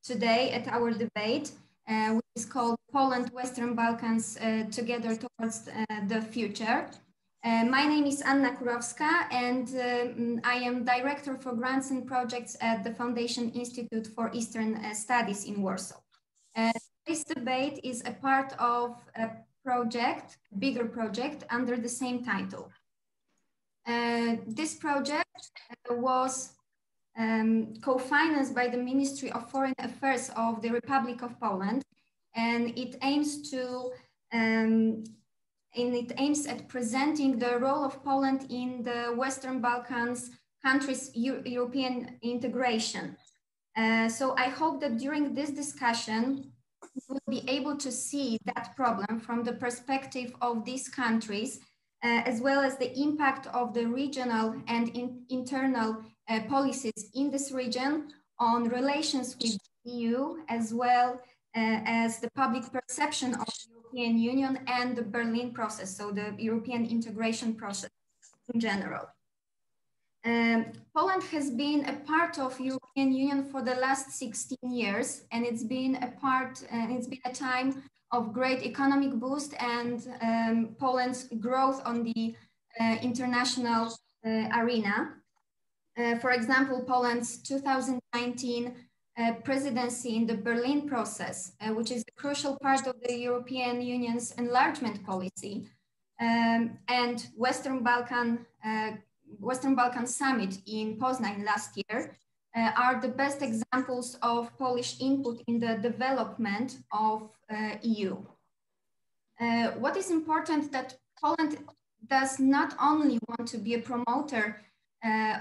today at our debate, which is called Poland, Western Balkans, Together Towards the Future. My name is Anna Kurowska, and I am Director for Grants and Projects at the Foundation Institute for Eastern Studies in Warsaw. This debate is a part of a project, a bigger project, under the same title. This project was co-financed by the Ministry of Foreign Affairs of the Republic of Poland, and it aims at presenting the role of Poland in the Western Balkans countries' European integration. So I hope that during this discussion, we will be able to see that problem from the perspective of these countries, as well as the impact of the regional and internal policies in this region on relations with the EU, as well as the public perception of the European Union and the Berlin process, so the European integration process in general. Poland has been a part of European Union for the last 16 years, and it's been a time of great economic boost and Poland's growth on the international arena. For example, Poland's 2019 presidency in the Berlin process, which is a crucial part of the European Union's enlargement policy, and Western Balkan Summit in Poznań last year are the best examples of Polish input in the development of EU. What is important that Poland does not only want to be a promoter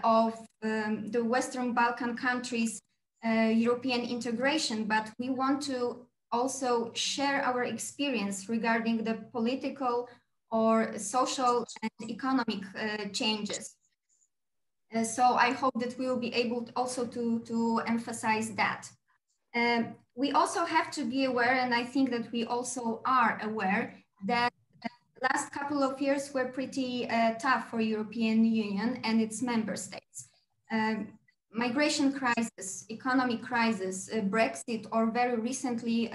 of the Western Balkan countries' European integration, but we want to also share our experience regarding the political or social and economic changes. So I hope that we will be able also to emphasize that. We also have to be aware, and I think that we also are aware, that the last couple of years were pretty tough for European Union and its member states. Migration crisis, economic crisis, Brexit, or very recently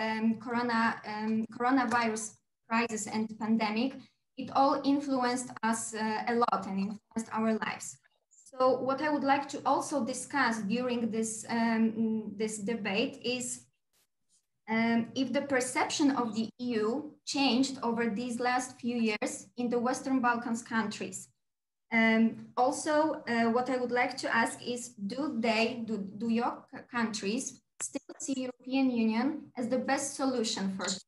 coronavirus crisis and pandemic, it all influenced us a lot and influenced our lives. So what I would like to also discuss during this, this debate is if the perception of the EU changed over these last few years in the Western Balkans countries. Also, what I would like to ask is, do your countries still see European Union as the best solution for them?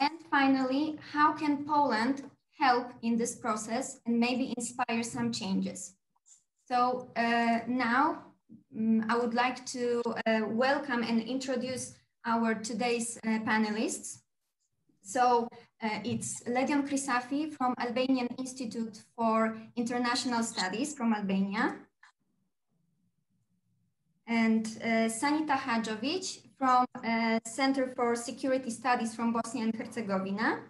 And finally, how can Poland help in this process and maybe inspire some changes? So now I would like to welcome and introduce our today's panelists. So it's Ledion Krisafi from Albanian Institute for International Studies from Albania. And Sanita Hadjovic from Center for Security Studies from Bosnia and Herzegovina.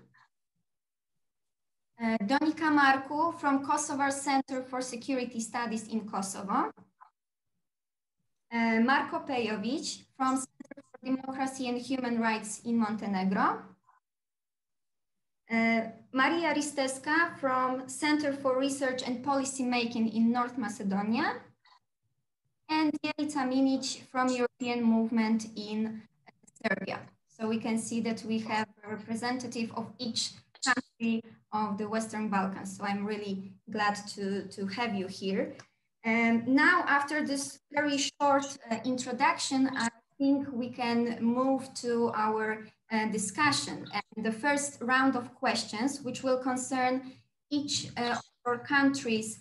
Donika Marku from Kosovar Center for Security Studies in Kosovo. Marko Pejovic from Center for Democracy and Human Rights in Montenegro. Maria Risteska from Center for Research and Policy Making in North Macedonia. And Jelica Minic from European Movement in Serbia. So we can see that we have a representative of each country of the Western Balkans. So I'm really glad to have you here. And now, after this very short introduction, I think we can move to our discussion and the first round of questions, which will concern each of our countries'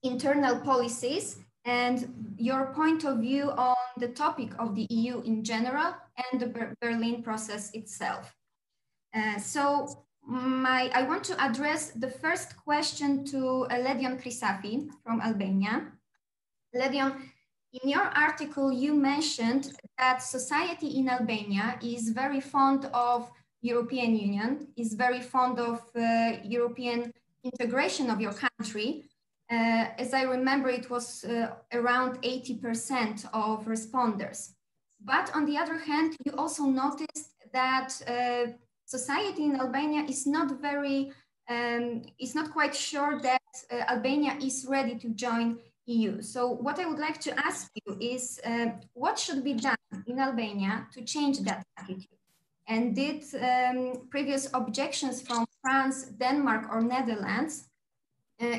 internal policies and your point of view on the topic of the EU in general and the Berlin process itself. I want to address the first question to Ledion Krisafi from Albania. Ledion, in your article, you mentioned that society in Albania is very fond of European Union, is very fond of European integration of your country. As I remember, it was around 80% of responders. But on the other hand, you also noticed that society in Albania is not quite sure that Albania is ready to join EU. So what I would like to ask you is what should be done in Albania to change that attitude? And did previous objections from France, Denmark, or Netherlands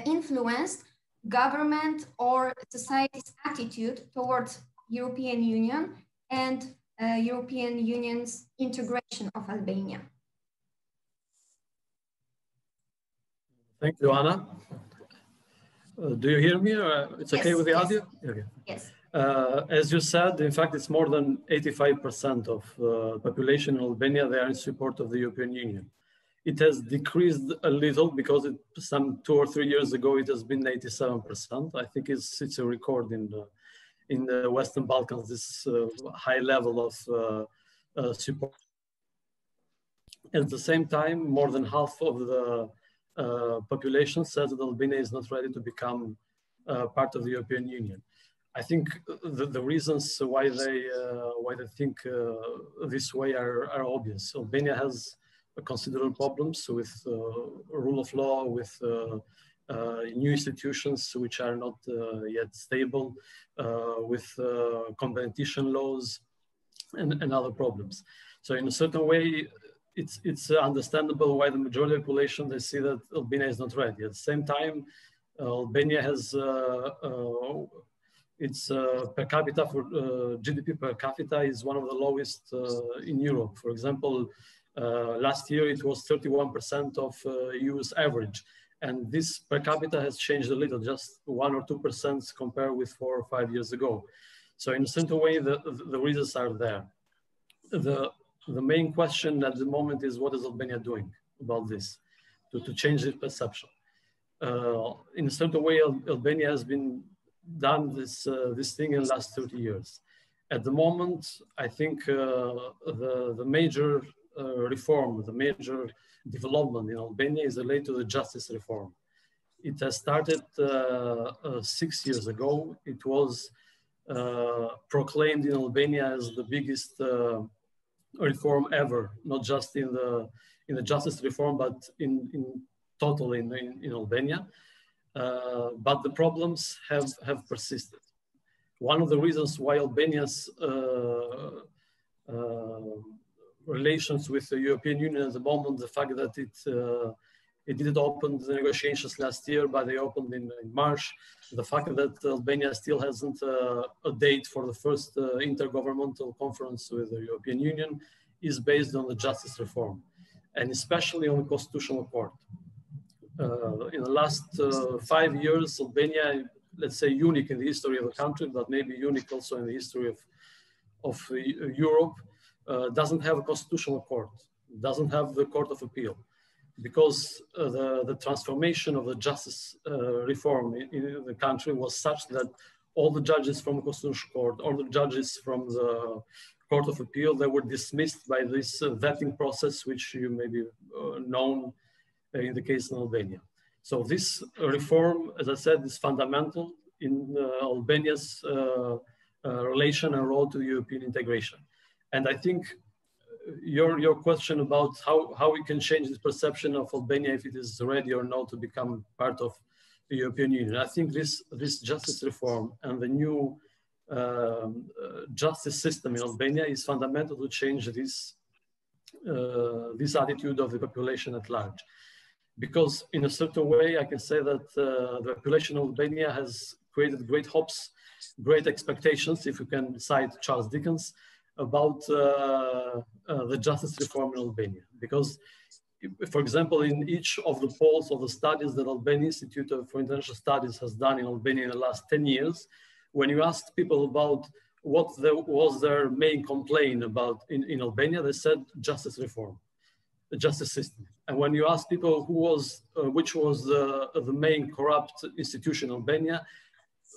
influence government or society's attitude towards European Union and European Union's integration of Albania? Thank you, Anna. Do you hear me? It's okay with the audio? Okay. Yes. As you said, in fact, it's more than 85% of population in Albania. They are in support of the European Union. It has decreased a little because some 2 or 3 years ago, it has been 87%. I think it's a record in the Western Balkans, this high level of support. At the same time, more than half of the population says that Albania is not ready to become part of the European Union. I think the reasons why they think this way are obvious. Albania has considerable problems with rule of law, with new institutions which are not yet stable, with competition laws and other problems. So in a certain way, it's understandable why the majority of the population, they see that Albania is not ready. At the same time, Albania has its per capita for GDP per capita is one of the lowest in Europe. For example, last year it was 31% of EU's average. And this per capita has changed a little, just 1 or 2% compared with 4 or 5 years ago. So in a certain way, the reasons are there. The main question at the moment is what is Albania doing about this to change its perception? In a certain way, Albania has been done this thing in the last 30 years. At the moment, I think the major reform, the major development in Albania is related to the justice reform. It has started 6 years ago. It was proclaimed in Albania as the biggest reform ever, not just in the justice reform, but in total in Albania. But the problems have persisted. One of the reasons why Albania's relations with the European Union at the moment, the fact that it didn't open the negotiations last year, but they opened in March. The fact that Albania still hasn't a date for the first intergovernmental conference with the European Union is based on the justice reform, and especially on the Constitutional Court. In the last 5 years, Albania, let's say unique in the history of the country, but maybe unique also in the history of Europe, doesn't have a constitutional court, doesn't have the Court of Appeal, because the transformation of the justice reform in the country was such that all the judges from the Constitutional Court, all the judges from the Court of Appeal, they were dismissed by this vetting process, which you may be known in the case in Albania. So this reform, as I said, is fundamental in Albania's relation and role to European integration. And I think your question about how we can change this perception of Albania, if it is ready or not to become part of the European Union. I think this justice reform and the new justice system in Albania is fundamental to change this attitude of the population at large. Because in a certain way, I can say that the population of Albania has created great hopes, great expectations, if you can cite Charles Dickens, about the justice reform in Albania. Because, for example, in each of the polls of the studies that Albania Institute for International Studies has done in Albania in the last 10 years, when you asked people about what was their main complaint about in Albania, they said justice reform, the justice system. And when you ask people which was the main corrupt institution in Albania,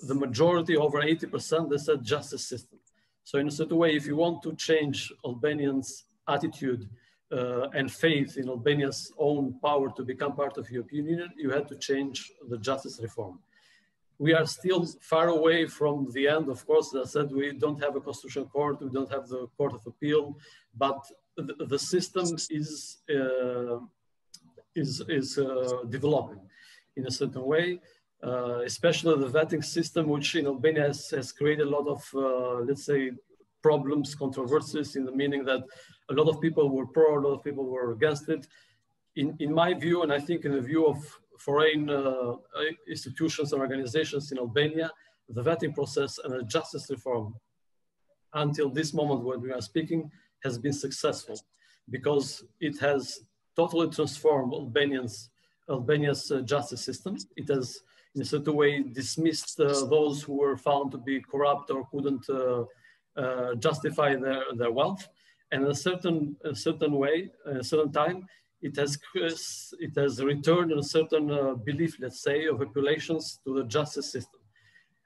the majority, over 80%, they said justice system. So in a certain way, if you want to change Albanians' attitude and faith in Albania's own power to become part of the European Union, you had to change the justice reform. we are still far away from the end. Of course, as I said, we don't have a constitutional court, we don't have the Court of Appeal, but the system is developing in a certain way, especially the vetting system, which in Albania has created a lot of, let's say, problems, controversies, in the meaning that a lot of people were pro, a lot of people were against it. In my view, and I think in the view of foreign institutions and organizations in Albania, the vetting process and the justice reform until this moment when we are speaking has been successful, because it has totally transformed Albania's justice system. It has, in a certain way, dismissed those who were found to be corrupt or couldn't justify their wealth. And in a certain way, a certain time, it has returned a certain belief, let's say, of populations to the justice system.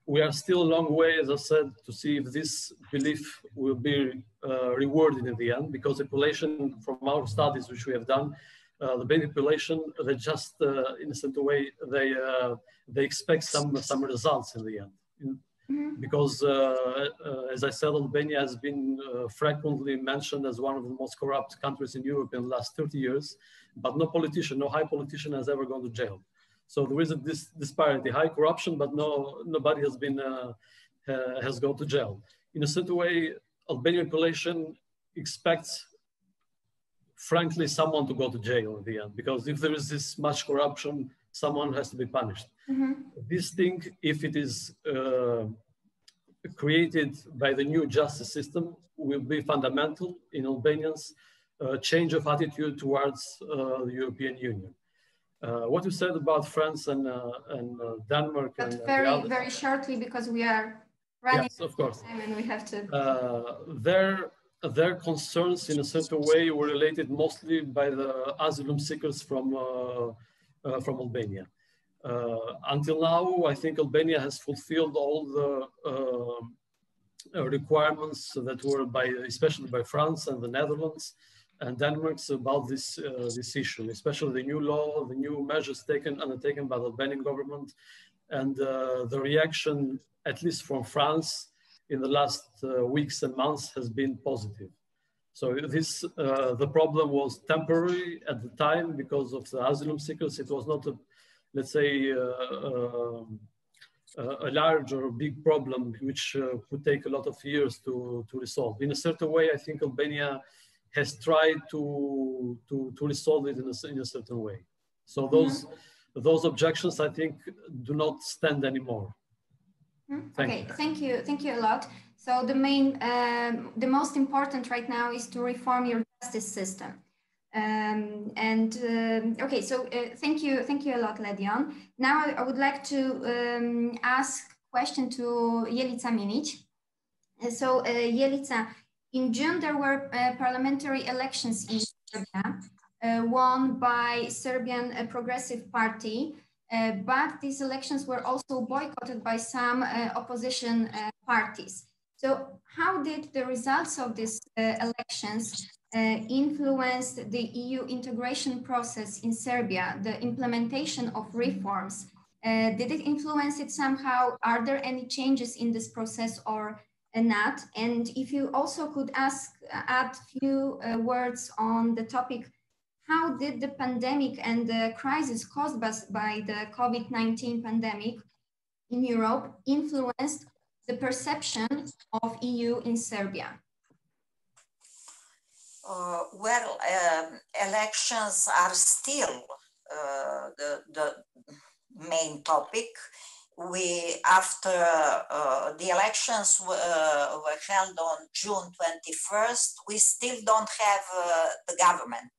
We are still a long way, as I said, to see if this belief will be rewarded in the end, because the population, from our studies which we have done, the Albanian population, they just, in a certain way, they expect some results in the end. Because, as I said, Albania has been frequently mentioned as one of the most corrupt countries in Europe in the last 30 years, but no politician, no high politician has ever gone to jail. So there is a disparity, high corruption, but nobody has gone to jail. In a certain way, Albanian population expects, frankly, someone to go to jail in the end, because if there is this much corruption, someone has to be punished. This thing, if it is created by the new justice system, will be fundamental in Albanians' change of attitude towards the European Union. What you said about France and Denmark, but and very shortly, because we are running. Yes, of course. And we have to. Their concerns, in a certain way, were related mostly by the asylum seekers from Albania. Until now, I think Albania has fulfilled all the requirements that were especially by France and the Netherlands and Denmark about this issue, especially the new law, the new measures undertaken by the Albanian government, and the reaction, at least from France, in the last weeks and months has been positive. So the problem was temporary at the time because of the asylum seekers. It was not let's say, a large or big problem which could take a lot of years to resolve. In a certain way, I think Albania has tried to resolve it in a certain way. So those objections, I think, do not stand anymore. Thank you a lot. So the most important right now is to reform your justice system. Okay, so thank you a lot, Ledion. Now I would like to ask a question to Jelica Minic. So Jelica, in June there were parliamentary elections in Serbia, won by Serbian Progressive Party, but these elections were also boycotted by some opposition parties. So how did the results of these elections influence the EU integration process in Serbia, the implementation of reforms? Did it influence it somehow? Are there any changes in this process or not? And if you also could add a few words on the topic, how did the pandemic and the crisis caused by the COVID-19 pandemic in Europe influence the perception of EU in Serbia? Elections are still the main topic. After the elections were held on June 21st, we still don't have the government.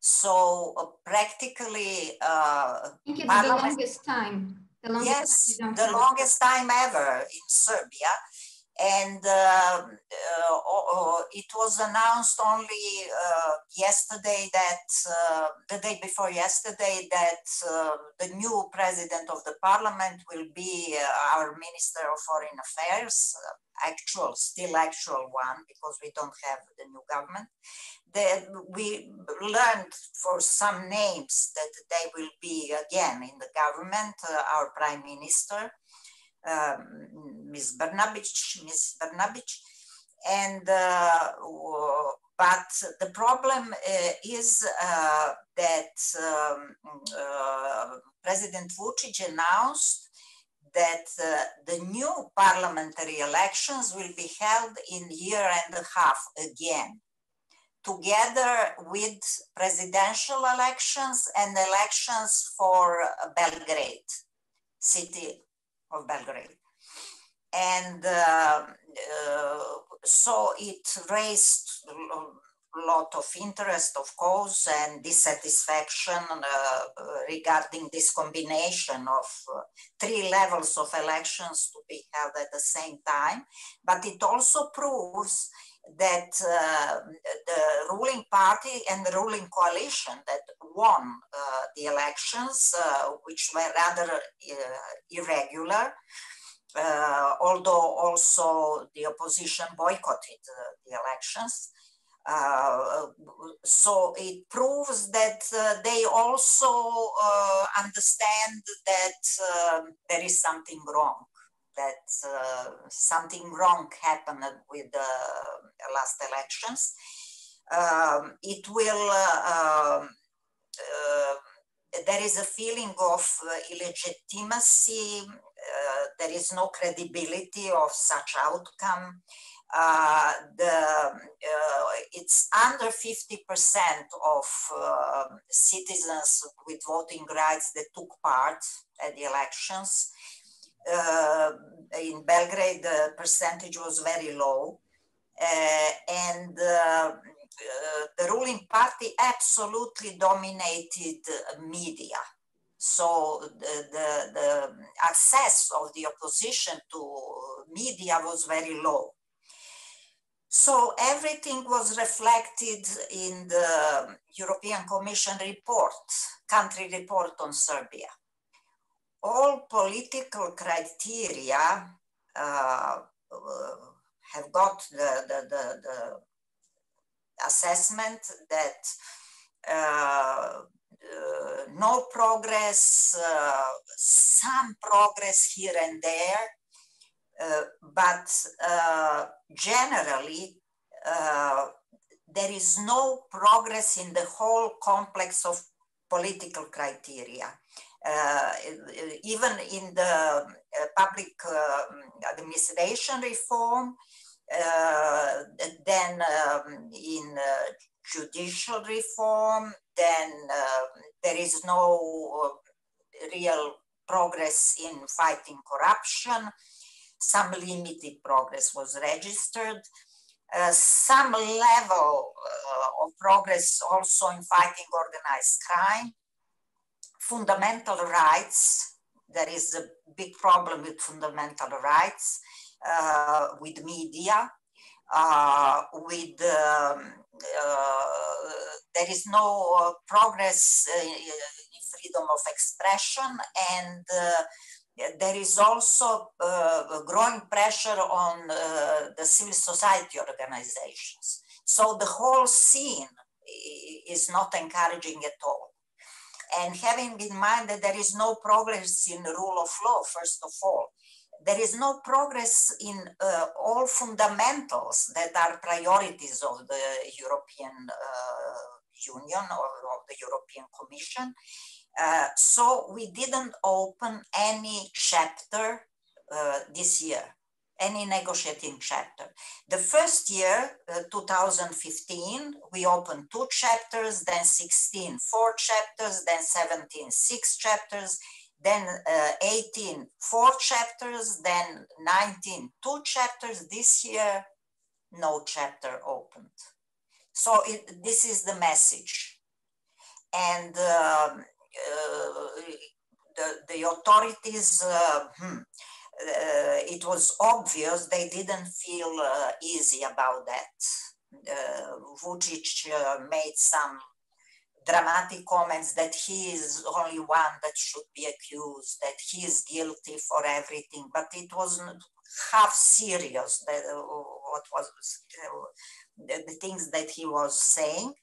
So practically, I think it's the longest time. The longest time ever in Serbia. And it was announced only yesterday that, the day before yesterday, that the new president of the parliament will be our Minister of Foreign Affairs, still actual one, because we don't have the new government. We learned for some names that they will be again in the government, our Prime Minister, Ms. Brnabić, and but the problem is that President Vučić announced that the new parliamentary elections will be held in a year and a half again, together with presidential elections and elections for Belgrade, city of Belgrade. And so it raised a lot of interest, of course, and dissatisfaction regarding this combination of three levels of elections to be held at the same time. But it also proves that the ruling party and the ruling coalition that won the elections, which were rather irregular, although also the opposition boycotted the elections. So it proves that they also understand that there is something wrong, that something wrong happened with the last elections. It will, there is a feeling of illegitimacy. There is no credibility of such outcome. It's under 50% of citizens with voting rights that took part at the elections. In Belgrade, the percentage was very low. And the ruling party absolutely dominated media. So the access of the opposition to media was very low. So everything was reflected in the European Commission report, country report on Serbia. All political criteria have got the assessment that no progress, some progress here and there, but generally there is no progress in the whole complex of political criteria. Even in the public administration reform, then in judicial reform, then there is no real progress in fighting corruption. Some limited progress was registered. Some level of progress also in fighting organized crime. Fundamental rights, there is a big problem with fundamental rights, with media, with there is no progress in freedom of expression, and there is also growing pressure on the civil society organizations. So the whole scene is not encouraging at all. And having in mind that there is no progress in the rule of law, first of all, there is no progress in all fundamentals that are priorities of the European Union or of the European Commission. So we didn't open any chapter this year, any negotiating chapter. The first year, 2015, we opened 2 chapters, then 16, 4 chapters, then 17, 6 chapters, then 18, 4 chapters, then 19, 2 chapters. This year, no chapter opened. So this is the message. And the authorities it was obvious they didn't feel easy about that. Vučić made some dramatic comments that he is only one that should be accused, that he is guilty for everything, but it wasn't half serious, that, what was the things that he was saying.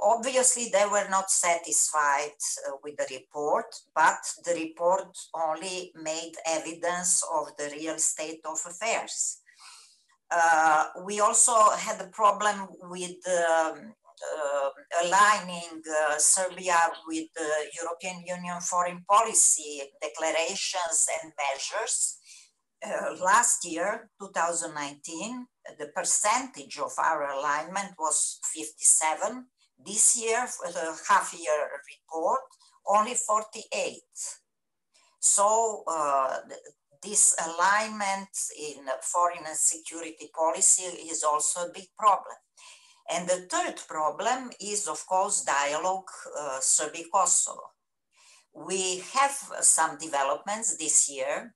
Obviously, they were not satisfied with the report, but the report only made evidence of the real state of affairs. We also had a problem with aligning Serbia with the European Union foreign policy declarations and measures. Last year, 2019, the percentage of our alignment was 57. This year, for the half-year report, only 48. So this alignment in foreign and security policy is also a big problem. And the third problem is, of course, dialogue Serbia-Kosovo. We have some developments this year.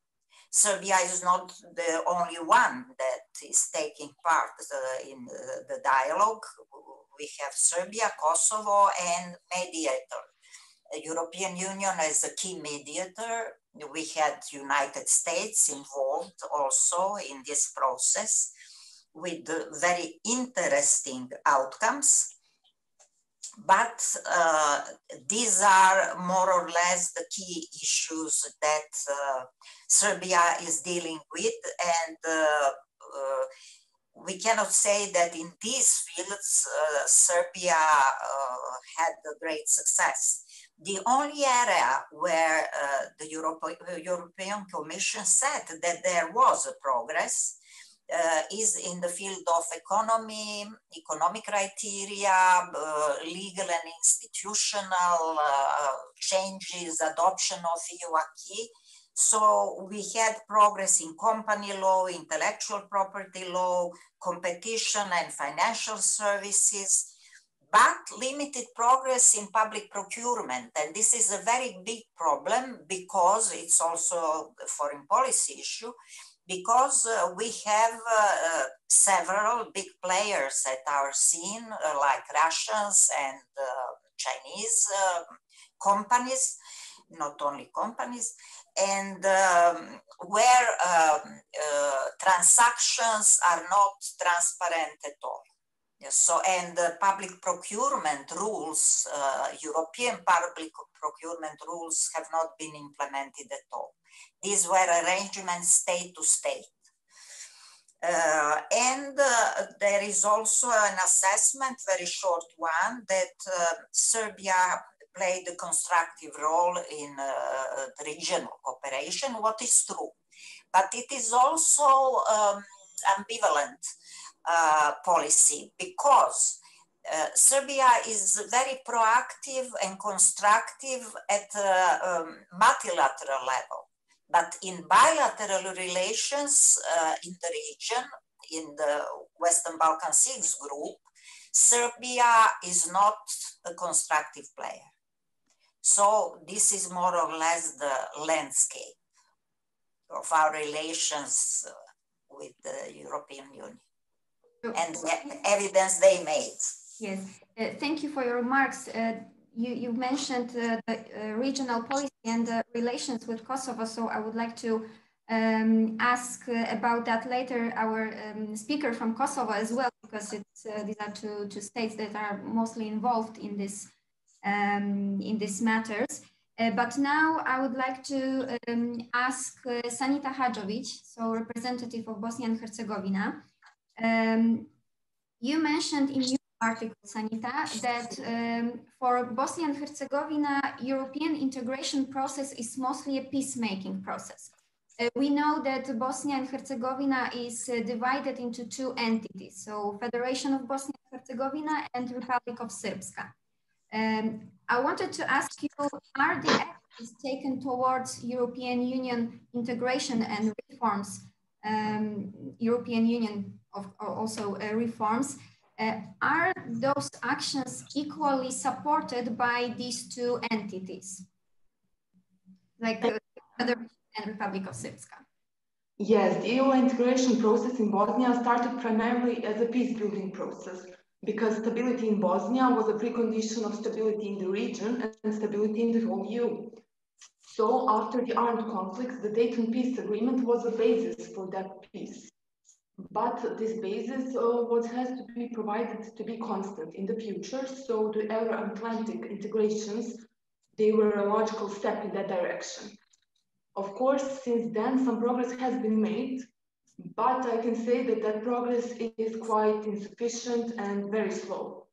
Serbia is not the only one that is taking part in the dialogue. We have Serbia, Kosovo, and mediator. The European Union as a key mediator. We had United States involved also in this process with very interesting outcomes. But these are more or less the key issues that Serbia is dealing with, and we cannot say that in these fields Serbia had a great success. The only area where the European Commission said that there was a progress is in the field of economy, economic criteria, legal and institutional changes, adoption of EU acquis. So we had progress in company law, intellectual property law, competition and financial services, but limited progress in public procurement. And this is a very big problem because it's also a foreign policy issue, because we have several big players at our scene, like Russians and Chinese companies, not only companies, and where transactions are not transparent at all. So, and public procurement rules, European public procurement rules have not been implemented at all. These were arrangements state to state. And there is also an assessment, very short one, that Serbia played a constructive role in regional cooperation, what is true. But it is also ambivalent policy, because Serbia is very proactive and constructive at multilateral level. But in bilateral relations in the region, in the Western Balkan 6 group, Serbia is not a constructive player. So this is more or less the landscape of our relations with the European Union and the evidence they made. Yes, thank you for your remarks. You mentioned the regional policy and the relations with Kosovo, so I would like to ask about that later our speaker from Kosovo as well, because it's, these are two states that are mostly involved in this matters. But now I would like to ask Sanita Hadžović, so representative of Bosnia and Herzegovina. You mentioned in your article, Sanita, that for Bosnia and Herzegovina, European integration process is mostly a peacemaking process. We know that Bosnia and Herzegovina is divided into two entities, so Federation of Bosnia and Herzegovina and Republic of Srpska. I wanted to ask you, are the actions taken towards European Union integration and reforms, European Union also reforms, are those actions equally supported by these two entities? Like and Republic of Srpska. Yes, the EU integration process in Bosnia started primarily as a peace-building process because stability in Bosnia was a precondition of stability in the region and stability in the whole EU. So after the armed conflicts, the Dayton Peace Agreement was a basis for that peace. But this basis has to be provided to be constant in the future. So the Euro-Atlantic integrations, they were a logical step in that direction. Of course, since then, some progress has been made, but I can say that that progress is quite insufficient and very slow.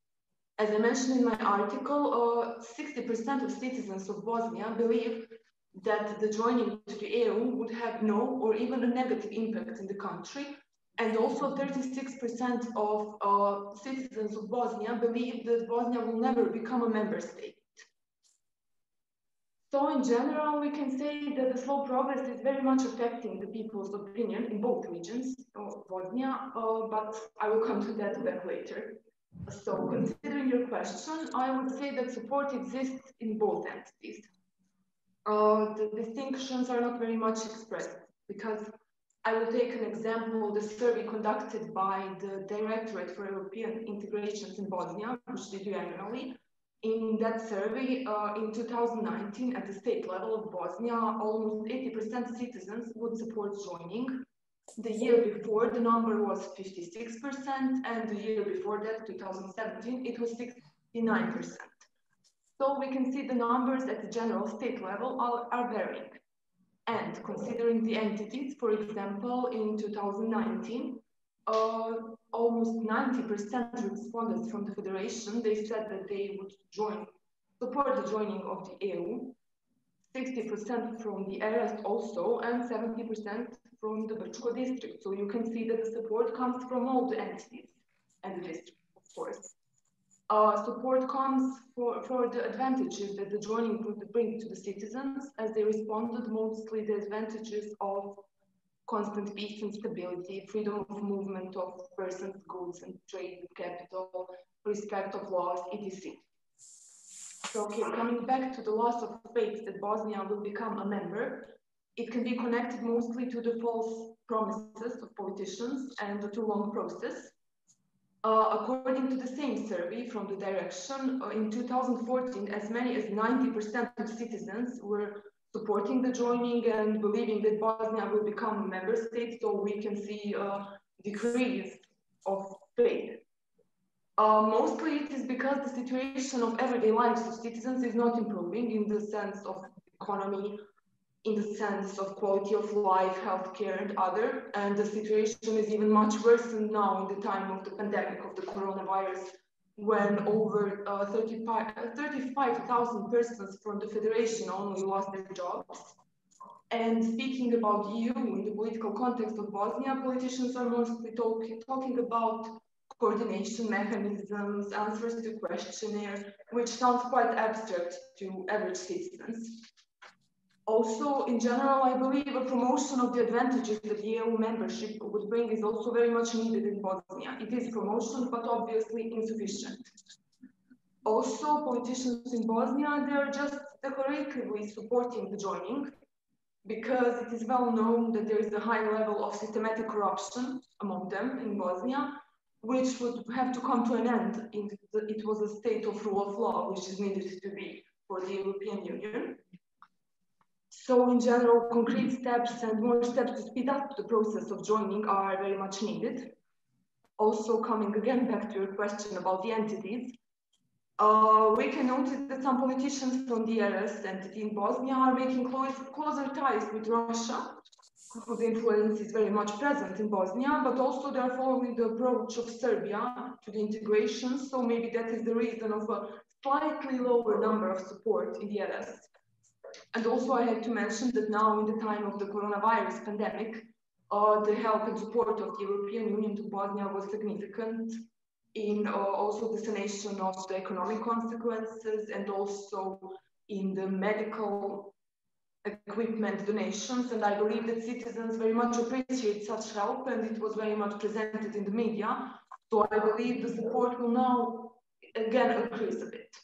As I mentioned in my article, 60% of citizens of Bosnia believe that the joining to the EU would have no or even a negative impact in the country. And also 36% of citizens of Bosnia believe that Bosnia will never become a member state. So in general, we can say that the slow progress is very much affecting the people's opinion in both regions of Bosnia, but I will come to that back later. So considering your question, I would say that support exists in both entities. The distinctions are not very much expressed because I will take an example of the survey conducted by the Directorate for European Integrations in Bosnia, which they do annually. In that survey, in 2019, at the state level of Bosnia, almost 80% citizens would support joining. The year before, the number was 56%, and the year before that, 2017, it was 69%. So we can see the numbers at the general state level are varying. And considering the entities, for example, in 2019, almost 90% respondents from the Federation, they said that they would support the joining of the EU, 60% from the RS also, and 70% from the Brčko district. So you can see that the support comes from all the entities and the district, of course. Support comes for the advantages that the joining would bring to the citizens, as they responded mostly the advantages of constant peace and stability, freedom of movement of persons, goods, and trade with capital, respect of laws, etc. So, okay, coming back to the loss of faith that Bosnia will become a member, it can be connected mostly to the false promises of politicians and the too long process. According to the same survey from the Direction, in 2014, as many as 90% of citizens were supporting the joining and believing that Bosnia will become a member state, so we can see a decrease of faith. Mostly it is because the situation of everyday lives of citizens is not improving in the sense of economy, in the sense of quality of life, healthcare, and other. And the situation is even much worse now in the time of the pandemic of the coronavirus, when over 35,000 persons from the Federation only lost their jobs. And speaking about EU in the political context of Bosnia, politicians are mostly talking about coordination mechanisms, answers to questionnaire, which sounds quite abstract to average citizens. Also, in general, I believe a promotion of the advantages that the EU membership would bring is also very much needed in Bosnia. It is promotion, but obviously insufficient. Also, politicians in Bosnia, they are just decoratively supporting the joining because it is well known that there is a high level of systematic corruption among them in Bosnia, which would have to come to an end. It was a state of rule of law, which is needed to be for the European Union. So in general, concrete steps and more steps to speed up the process of joining are very much needed. Also, coming again back to your question about the entities, we can notice that some politicians from the RS entity in Bosnia are making closer ties with Russia, whose influence is very much present in Bosnia, but also they are following the approach of Serbia to the integration. So maybe that is the reason of a slightly lower number of support in the RS. And also I have to mention that now in the time of the coronavirus pandemic, the help and support of the European Union to Bosnia was significant in also the sanation of the economic consequences and also in the medical equipment donations. And I believe that citizens very much appreciate such help, and it was very much presented in the media. So I believe the support will now again increase a bit.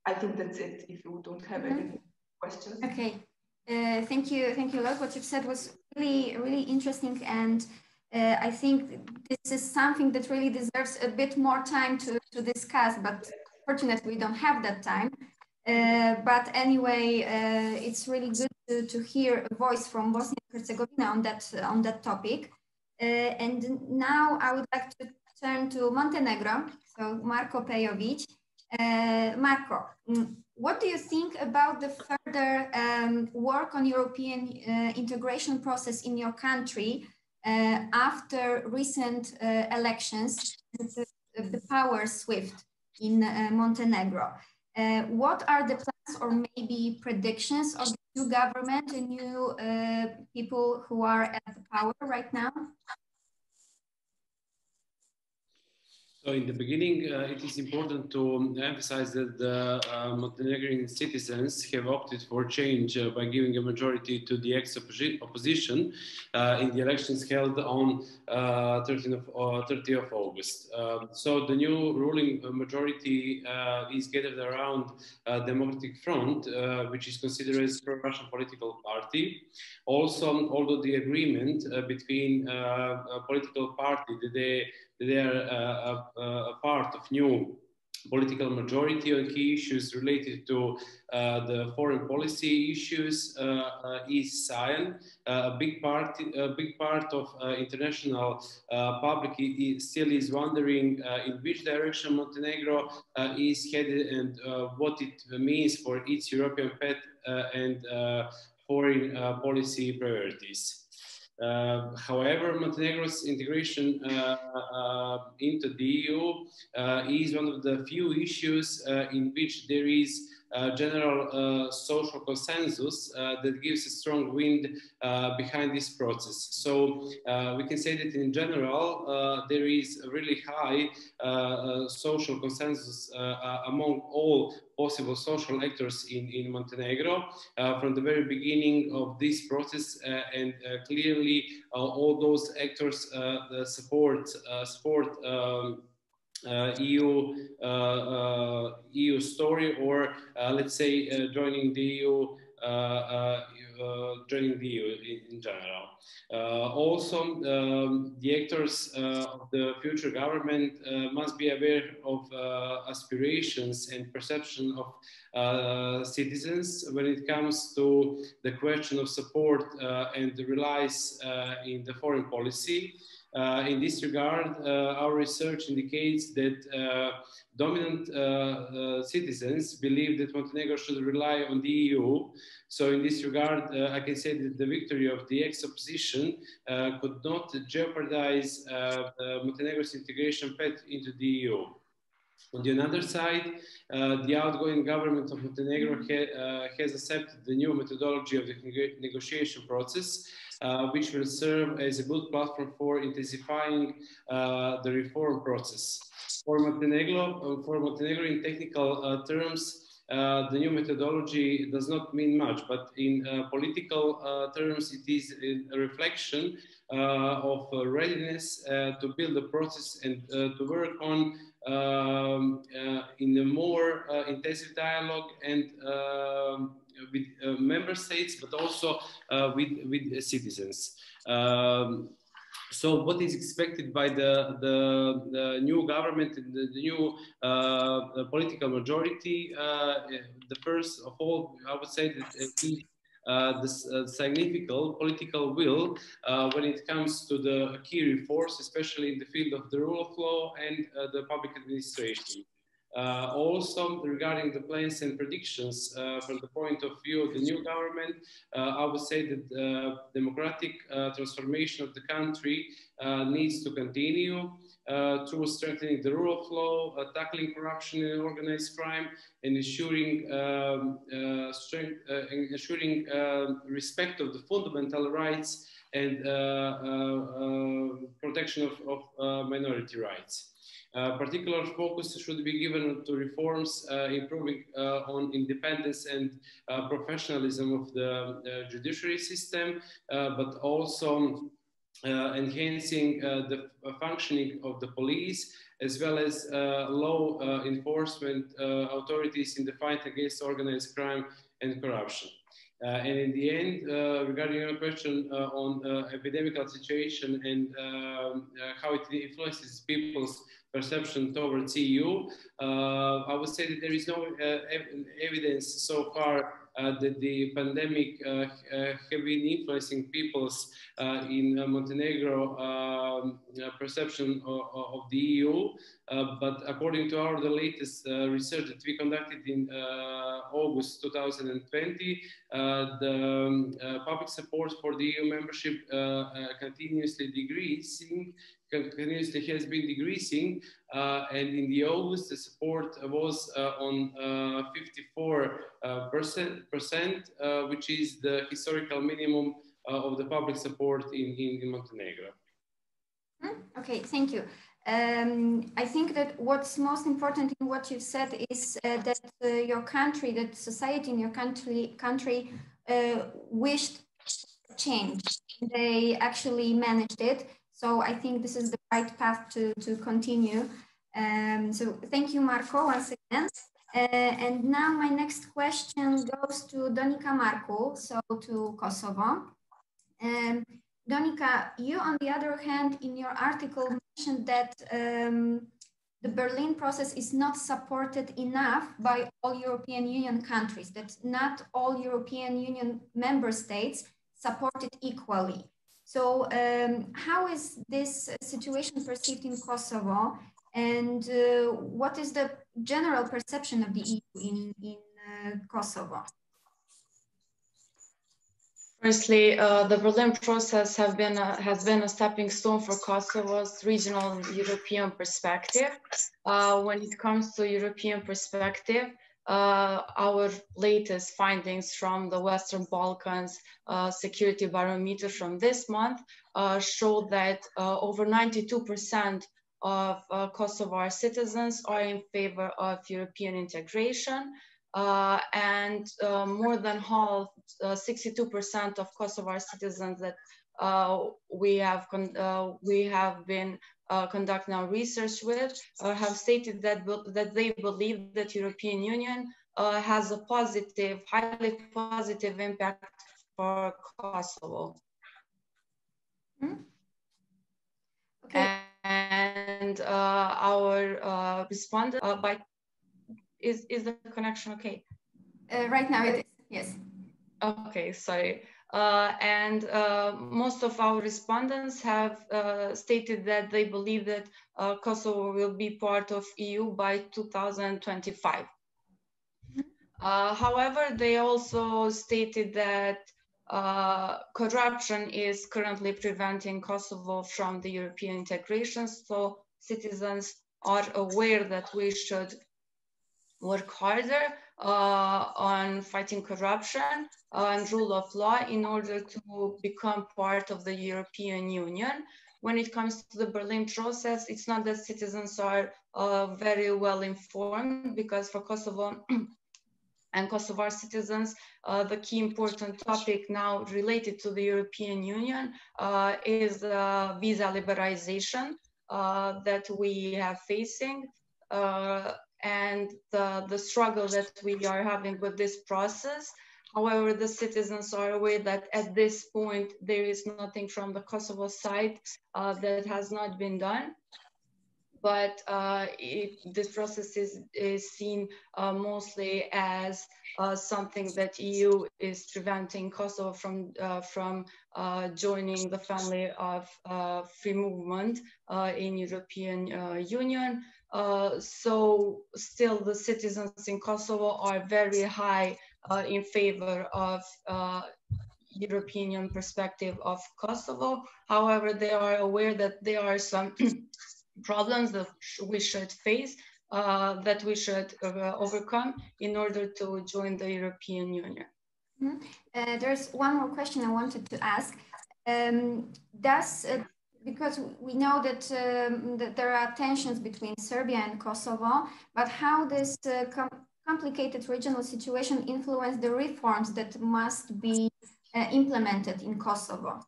I think that's it, if you don't have any questions. Okay, Thank you a lot. What you've said was really interesting, and I think this is something that really deserves a bit more time to discuss, but fortunately we don't have that time. But anyway, it's really good to hear a voice from Bosnia and Herzegovina on that topic. And now I would like to turn to Montenegro, so Marko Pejovic. Marko, what do you think about the further work on European integration process in your country after recent elections, the power shift in Montenegro? What are the plans or maybe predictions of the new government and new people who are at the power right now? So in the beginning, it is important to emphasize that the Montenegrin citizens have opted for change by giving a majority to the ex-opposition in the elections held on 30th of August. So the new ruling majority is gathered around Democratic Front, which is considered as a pro-Russian political party. Also, although the agreement between a political party that they are a part of new political majority on key issues related to the foreign policy issues is signed. A big part of international public still is wondering in which direction Montenegro is headed and what it means for its European path and foreign policy priorities. However, Montenegro's integration into the EU is one of the few issues in which there is general social consensus that gives a strong wind behind this process. So we can say that in general, there is a really high social consensus among all possible social actors in Montenegro from the very beginning of this process, and clearly all those actors support EU story, or let's say joining the EU in general. Also, the actors of the future government must be aware of aspirations and perception of citizens when it comes to the question of support and relies in the foreign policy. In this regard, our research indicates that dominant citizens believe that Montenegro should rely on the EU. So in this regard, I can say that the victory of the ex-opposition could not jeopardize Montenegro's integration path into the EU. On the other side, the outgoing government of Montenegro has accepted the new methodology of the negotiation process, which will serve as a good platform for intensifying the reform process. For Montenegro in technical terms, the new methodology does not mean much, but in political terms, it is a reflection of readiness to build the process and to work on in a more intensive dialogue and with member states, but also with citizens. So what is expected by the new government and the new political majority? The first of all, I would say that this significant political will when it comes to the key reforms, especially in the field of the rule of law and the public administration. Also, regarding the plans and predictions from the point of view of the new government, I would say that the democratic transformation of the country needs to continue through strengthening the rule of law, tackling corruption and organized crime, and ensuring respect of the fundamental rights and protection of minority rights. Particular focus should be given to reforms improving on independence and professionalism of the judiciary system, but also enhancing the functioning of the police, as well as law enforcement authorities in the fight against organized crime and corruption. And in the end, regarding your question on epidemical situation and how it influences people's perception towards EU, I would say that there is no evidence so far that the pandemic have been influencing people's in Montenegro perception of the EU. But according to the latest research that we conducted in August 2020, the public support for the EU membership continuously has been decreasing, and in the August the support was on 54%, which is the historical minimum of the public support in Montenegro. Okay, thank you. I think that what's most important in what you've said is that your country, that society in your country wished change. They actually managed it. So I think this is the right path to continue. So thank you, Marco, once again. And now my next question goes to Donika Marku, so to Kosovo. Donika, you, on the other hand, in your article mentioned that the Berlin process is not supported enough by all European Union countries, that not all European Union member states support it equally. So how is this situation perceived in Kosovo, and what is the general perception of the EU in Kosovo? Firstly, the Berlin process has been a stepping stone for Kosovo's regional European perspective. When it comes to European perspective, our latest findings from the Western Balkans security barometer from this month show that over 92% of Kosovar citizens are in favor of European integration. And more than half, 62% of Kosovar citizens that we have been conducting our research with have stated that they believe that European Union has a positive, highly positive impact for Kosovo. Okay. And our respondent by is the connection okay? Right now it is, yes. Okay, sorry. And most of our respondents have stated that they believe that Kosovo will be part of EU by 2025. However, they also stated that corruption is currently preventing Kosovo from the European integration, so citizens are aware that we should work harder on fighting corruption and rule of law in order to become part of the European Union. When it comes to the Berlin process, it's not that citizens are very well informed, because for Kosovo and Kosovar citizens, the key important topic now related to the European Union is visa liberalization that we are facing. And the struggle that we are having with this process. However, the citizens are aware that at this point, there is nothing from the Kosovo side that has not been done. But this process is seen mostly as something that EU is preventing Kosovo from joining the family of free movement in European Union. So still the citizens in Kosovo are very high in favor of European Union perspective of Kosovo. However, they are aware that there are some problems that we should face, that we should overcome in order to join the European Union. There's one more question I wanted to ask. Because we know that, that there are tensions between Serbia and Kosovo, but how this complicated regional situation influence the reforms that must be implemented in Kosovo?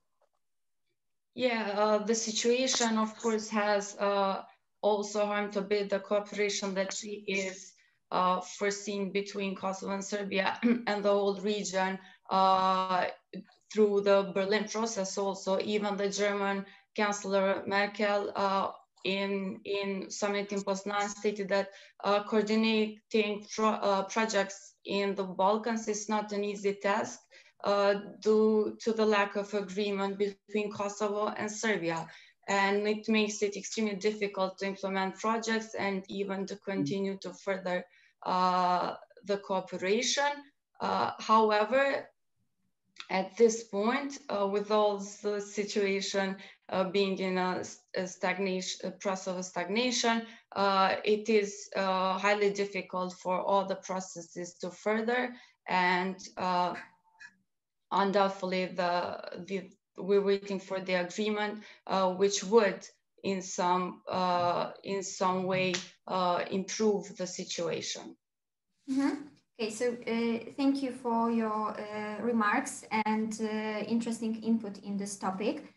Yeah, the situation, of course, has also harmed a bit the cooperation that is foreseen between Kosovo and Serbia and the whole region through the Berlin process also. Even the German Chancellor Merkel in summit in Poznan stated that coordinating projects in the Balkans is not an easy task due to the lack of agreement between Kosovo and Serbia. And it makes it extremely difficult to implement projects and even to continue to further the cooperation. However, at this point, with all the situation being in a process of stagnation, it is highly difficult for all the processes to further, and undoubtedly we're waiting for the agreement, which would in some way improve the situation. Mm-hmm. Okay, so thank you for your remarks and interesting input in this topic.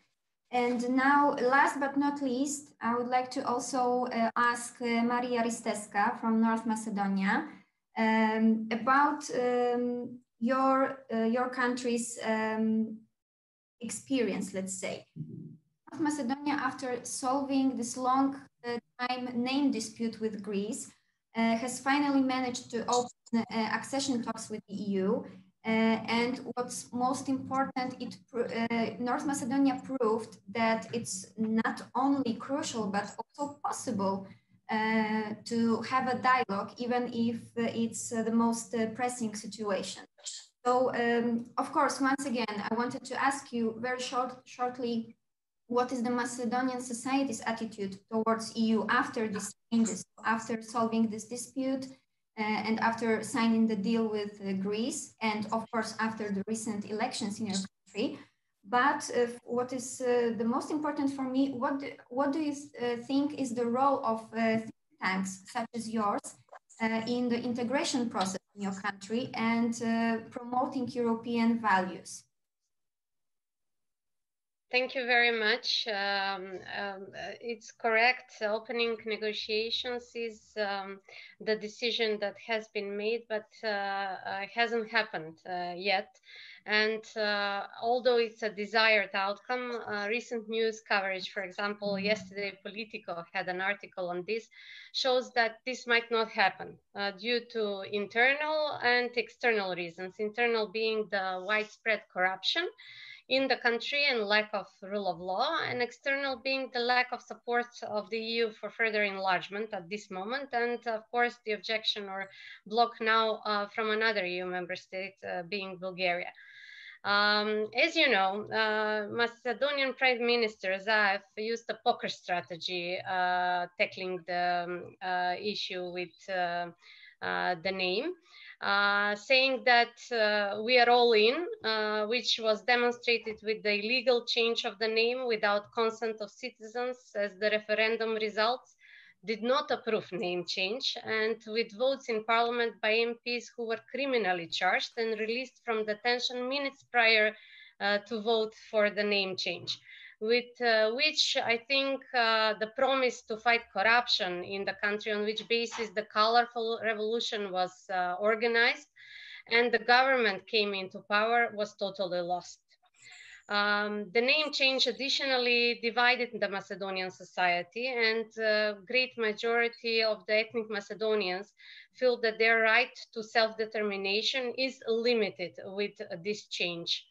And now, last but not least, I would like to also ask Maria Risteska from North Macedonia about your country's experience, let's say. North Macedonia, after solving this long time name dispute with Greece, has finally managed to open accession talks with the EU. And what's most important, North Macedonia proved that it's not only crucial, but also possible to have a dialogue, even if it's the most pressing situation. So, of course, once again, I wanted to ask you very shortly, what is the Macedonian society's attitude towards EU after these changes, after solving this dispute, and after signing the deal with Greece, and of course, after the recent elections in your country? But what is the most important for me, what do you think is the role of think tanks such as yours in the integration process in your country and promoting European values? Thank you very much. It's correct. Opening negotiations is the decision that has been made, but hasn't happened yet. And although it's a desired outcome, recent news coverage, for example, yesterday Politico had an article on this, shows that this might not happen due to internal and external reasons. Internal being the widespread corruption in the country and lack of rule of law, and external being the lack of support of the EU for further enlargement at this moment, and of course the objection or block now from another EU member state, being Bulgaria. As you know, Macedonian Prime Minister Zaev used a poker strategy tackling the issue with the name. Saying that we are all in, which was demonstrated with the illegal change of the name without consent of citizens, as the referendum results did not approve name change, and with votes in parliament by MPs who were criminally charged and released from detention minutes prior to vote for the name change. With which I think the promise to fight corruption in the country, on which basis the colorful revolution was organized and the government came into power, was totally lost. The name change additionally divided the Macedonian society, and great majority of the ethnic Macedonians feel that their right to self-determination is limited with this change,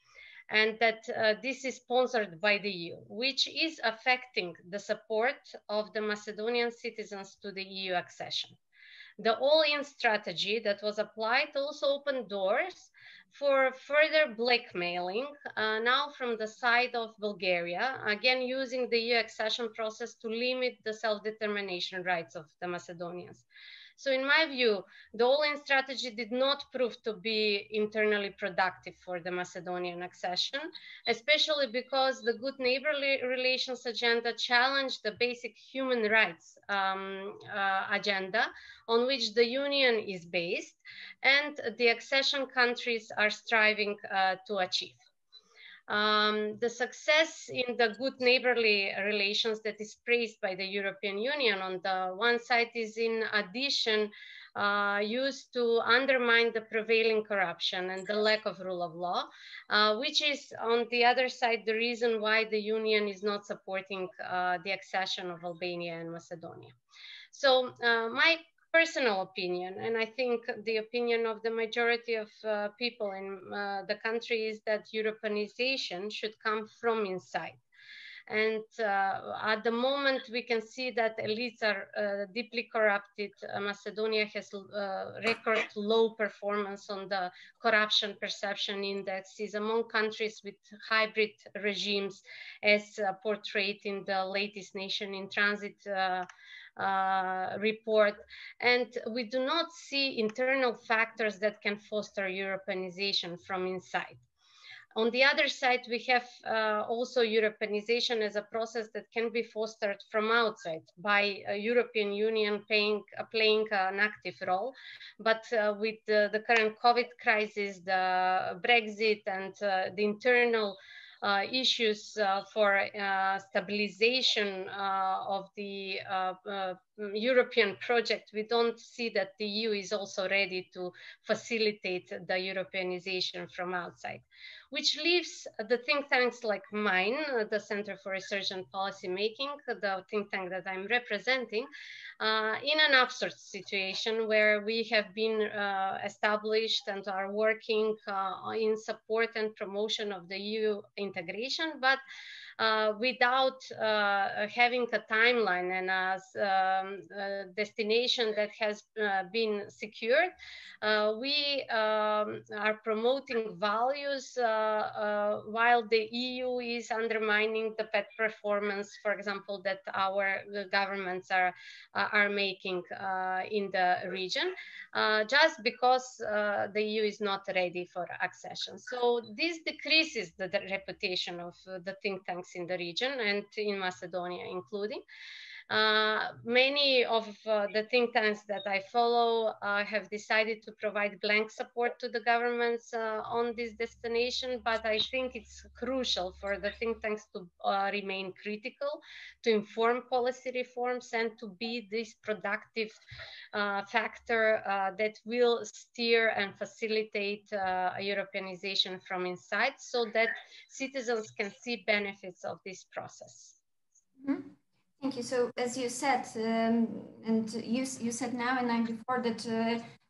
and that this is sponsored by the EU, which is affecting the support of the Macedonian citizens to the EU accession. The all-in strategy that was applied also opened doors for further blackmailing now from the side of Bulgaria, again using the EU accession process to limit the self-determination rights of the Macedonians. So in my view, the all-in strategy did not prove to be internally productive for the Macedonian accession, especially because the good neighborly relations agenda challenged the basic human rights agenda on which the Union is based and the accession countries are striving to achieve. The success in the good neighborly relations that is praised by the European Union on the one side is in addition used to undermine the prevailing corruption and the lack of rule of law, which is on the other side the reason why the Union is not supporting the accession of Albania and Macedonia. So my personal opinion, and I think the opinion of the majority of people in the country, is that Europeanization should come from inside. And at the moment, we can see that elites are deeply corrupted. Macedonia has record low performance on the corruption perception index, is among countries with hybrid regimes, as portrayed in the latest Nation in Transit report. And we do not see internal factors that can foster Europeanization from inside. On the other side, we have also Europeanization as a process that can be fostered from outside by a European Union playing an active role. But with the current COVID crisis, the Brexit, and the internal issues for stabilization of the European project, we don't see that the EU is also ready to facilitate the Europeanization from outside, which leaves the think tanks like mine, the Center for Research and Policy Making, the think tank that I'm representing, in an absurd situation where we have been established and are working in support and promotion of the EU integration, but without having a timeline and a destination that has been secured. We are promoting values while the EU is undermining the bad performance, for example, that our governments are making in the region, just because the EU is not ready for accession. So this decreases the reputation of the think tanks in the region and in Macedonia including. Many of the think tanks that I follow have decided to provide blank support to the governments on this destination, but I think it's crucial for the think tanks to remain critical, to inform policy reforms, and to be this productive factor that will steer and facilitate Europeanization from inside, so that citizens can see benefits of this process. Mm-hmm. Thank you. So as you said, and you said now and I before, that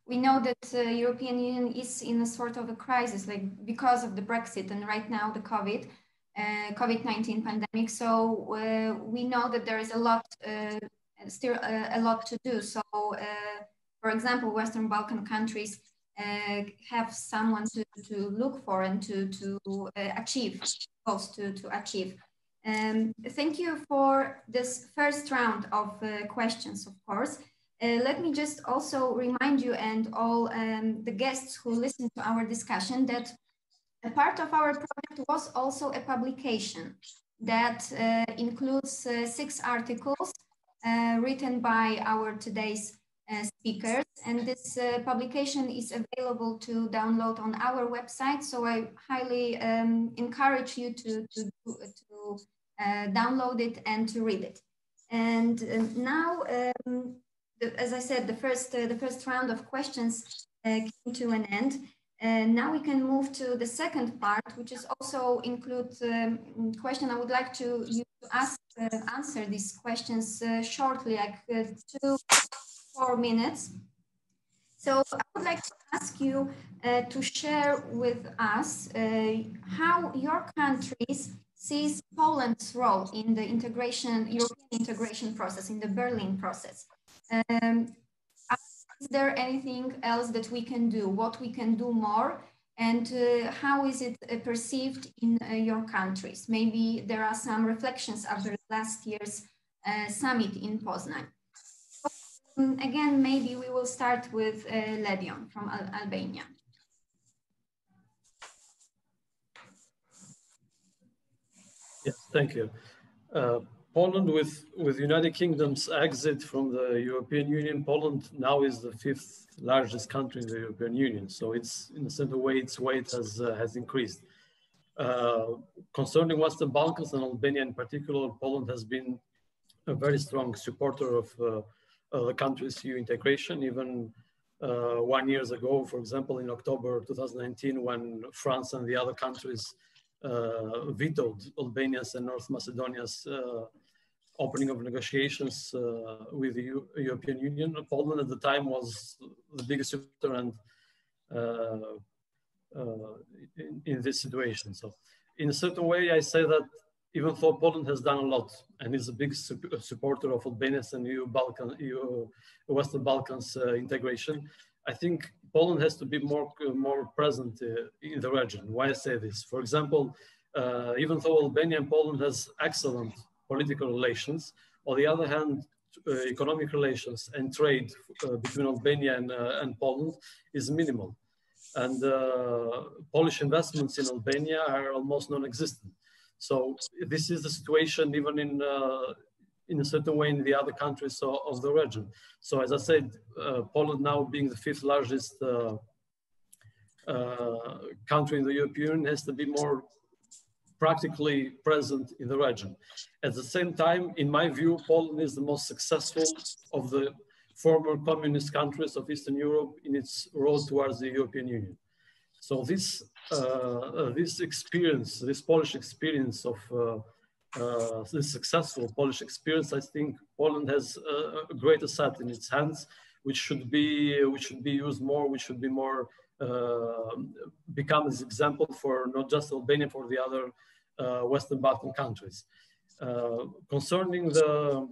we know that the European Union is in a sort of a crisis, like because of the Brexit and right now the COVID-19 pandemic. So we know that there is a lot, still a lot to do. So for example, Western Balkan countries have someone to look for and to achieve, goals to achieve. Thank you for this first round of questions, of course. Let me just also remind you and all the guests who listen to our discussion that a part of our project was also a publication that includes 6 articles written by our today's speakers. And this publication is available to download on our website. So I highly encourage you to download it and to read it. And now, as I said, the first round of questions came to an end. Now we can move to the second part, which is also includes question. I would like you to answer these questions shortly, like 2-4 minutes. So I would like to ask you to share with us how your countries sees Poland's role in the European integration process, in the Berlin process. Is there anything else that we can do? What we can do more? And how is it perceived in your countries? Maybe there are some reflections after last year's summit in Poznan. Again, maybe we will start with Ledion from Albania. Yes, thank you. Poland, with United Kingdom's exit from the European Union, Poland now is the 5th largest country in the European Union. So it's, in a certain way, its weight has increased. Concerning Western Balkans and Albania in particular, Poland has been a very strong supporter of the country's EU integration, even 1 year ago, for example, in October 2019, when France and the other countries vetoed Albania's and North Macedonia's opening of negotiations with the European Union. Poland at the time was the biggest supporter and in this situation. So in a certain way, I say that even though Poland has done a lot and is a big supporter of Albania's and Western Balkans integration, I think Poland has to be more present in the region. Why I say this? For example, even though Albania and Poland has excellent political relations, on the other hand, economic relations and trade between Albania and Poland is minimal. And Polish investments in Albania are almost non-existent. So this is the situation even in a certain way in the other countries of the region. So as I said, Poland now being the 5th largest country in the European Union has to be more practically present in the region. At the same time, in my view, Poland is the most successful of the former communist countries of Eastern Europe in its road towards the European Union. So this experience, this Polish experience of this successful Polish experience, I think Poland has a great asset in its hands, which should be used more, which should be more become as example for not just Albania, for the other Western Balkan countries. Concerning the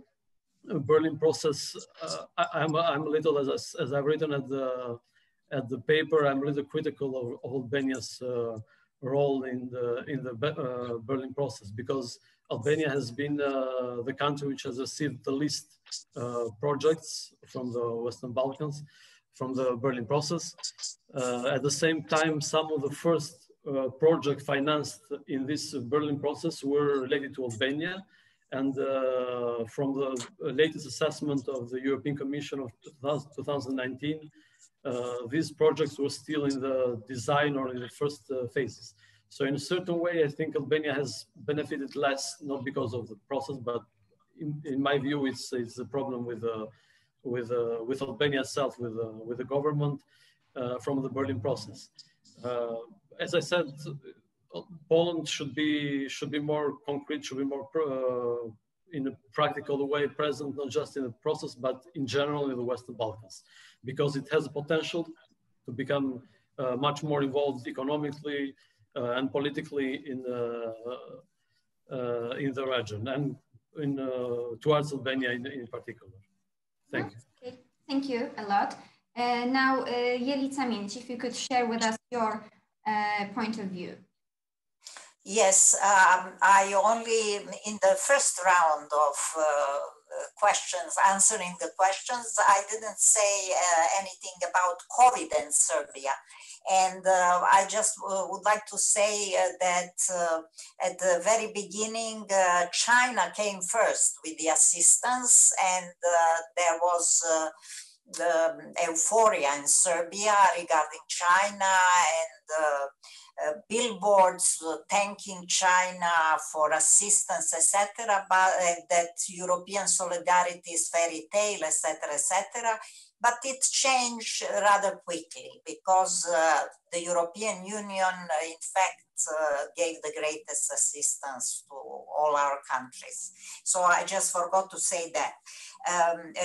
Berlin process, I'm a little, as I've written at the paper, I'm a little critical of Albania's role in the Berlin process, because Albania has been the country which has received the least projects from the Western Balkans, from the Berlin process. At the same time, some of the first projects financed in this Berlin process were related to Albania. And from the latest assessment of the European Commission of 2019, these projects were still in the design or in the first phases. So in a certain way, I think Albania has benefited less, not because of the process, but in my view, it's a problem with Albania itself, with the government from the Berlin process. As I said, Poland should be more concrete, should be more in a practical way present, not just in the process, but in general in the Western Balkans, because it has a potential to become much more involved economically and politically in the region and towards Albania in particular. Thank you. Okay, thank you a lot. Now, Jelica Minic, if you could share with us your point of view. Yes, I only, in the first round of questions, answering the questions, I didn't say anything about COVID in Serbia. And I just would like to say that at the very beginning, China came first with the assistance, and there was the euphoria in Serbia regarding China, and billboards thanking China for assistance, etc., but that European solidarity is fairy tale, etc., etc. But it changed rather quickly, because the European Union, in fact, gave the greatest assistance to all our countries. So I just forgot to say that.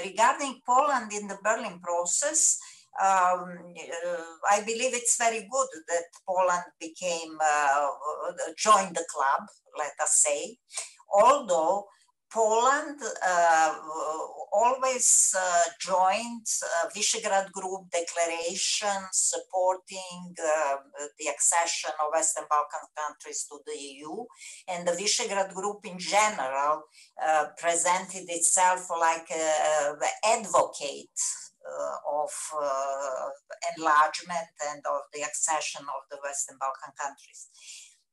Regarding Poland in the Berlin process, I believe it's very good that Poland joined the club, let us say, although Poland always joined Visegrad Group declaration supporting the accession of Western Balkan countries to the EU, and the Visegrad Group in general presented itself like the advocate of enlargement and of the accession of the Western Balkan countries.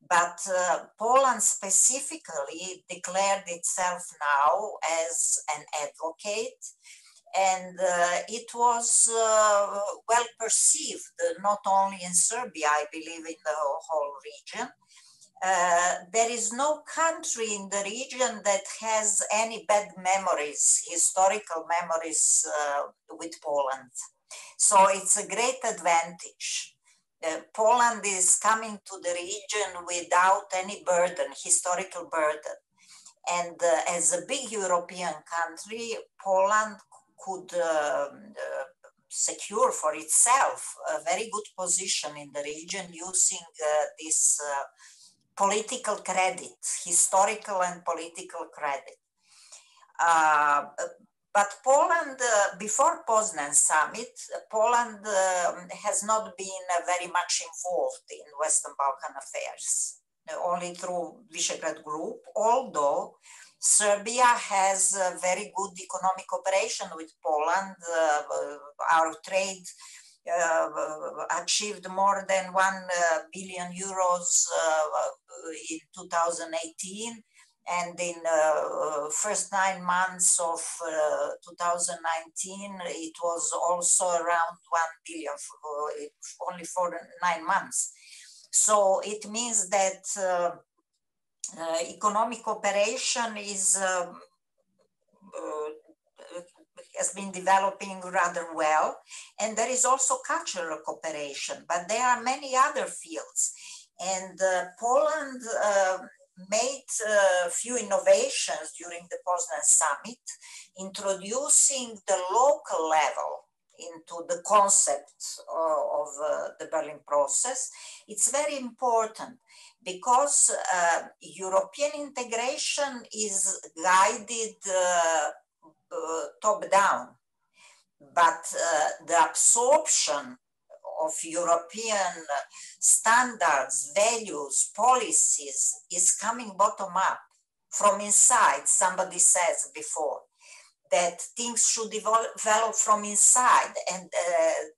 But Poland specifically declared itself now as an advocate, and it was well perceived, not only in Serbia, I believe in the whole region. There is no country in the region that has any bad memories, historical memories with Poland. So it's a great advantage. Poland is coming to the region without any burden, historical burden. And as a big European country, Poland could secure for itself a very good position in the region using this political credit, historical and political credit. But Poland, before Poznan summit, Poland has not been very much involved in Western Balkan affairs, only through Visegrad Group, although Serbia has a very good economic cooperation with Poland. Our trade achieved more than 1 billion euros in 2018. And in first 9 months of 2019, it was also around 1 billion, only for 9 months. So it means that economic cooperation has been developing rather well. And there is also cultural cooperation, but there are many other fields. And Poland made a few innovations during the Poznan summit, introducing the local level into the concept of the Berlin process. It's very important because European integration is guided top down, but the absorption of European standards, values, policies is coming bottom up from inside. Somebody says before that things should develop from inside, and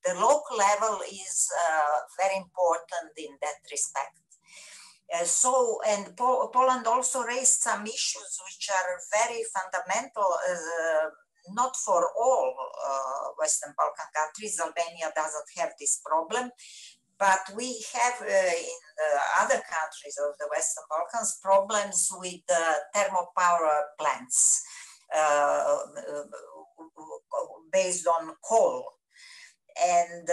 the local level is very important in that respect. Poland also raised some issues which are very fundamental, not for all Western Balkan countries. Albania doesn't have this problem, but we have in other countries of the Western Balkans problems with thermopower plants based on coal. And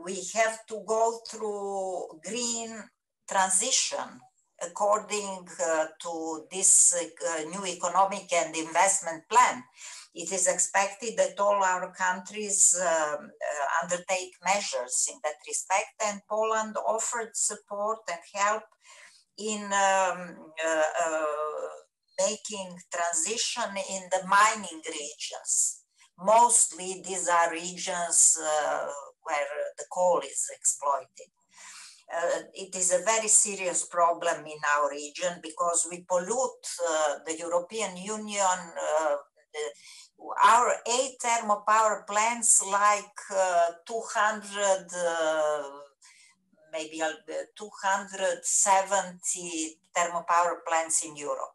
we have to go through green transition according to this new economic and investment plan. It is expected that all our countries undertake measures in that respect, and Poland offered support and help in making transition in the mining regions. Mostly these are regions where the coal is exploited. It is a very serious problem in our region because we pollute the European Union. Our 8 thermopower plants, like 200, maybe 270 thermopower plants in Europe.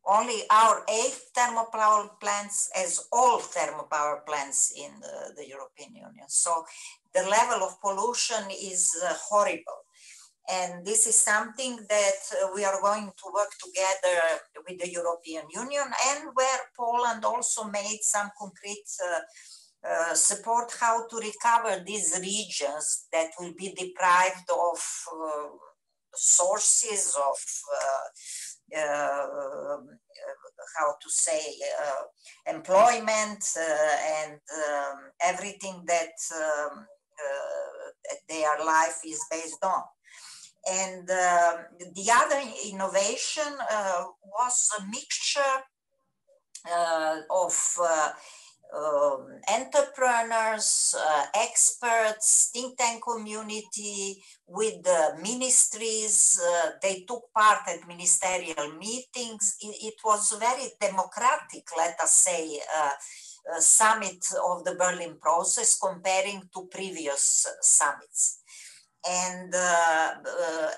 Only our 8 thermopower plants as all thermopower plants in the European Union. So the level of pollution is horrible. And this is something that we are going to work together with the European Union, and where Poland also made some concrete support how to recover these regions that will be deprived of sources of how to say, employment and everything that their life is based on. And the other innovation was a mixture of entrepreneurs, experts, think tank community, with the ministries. They took part at ministerial meetings. It was very democratic, let us say, summit of the Berlin process comparing to previous summits. And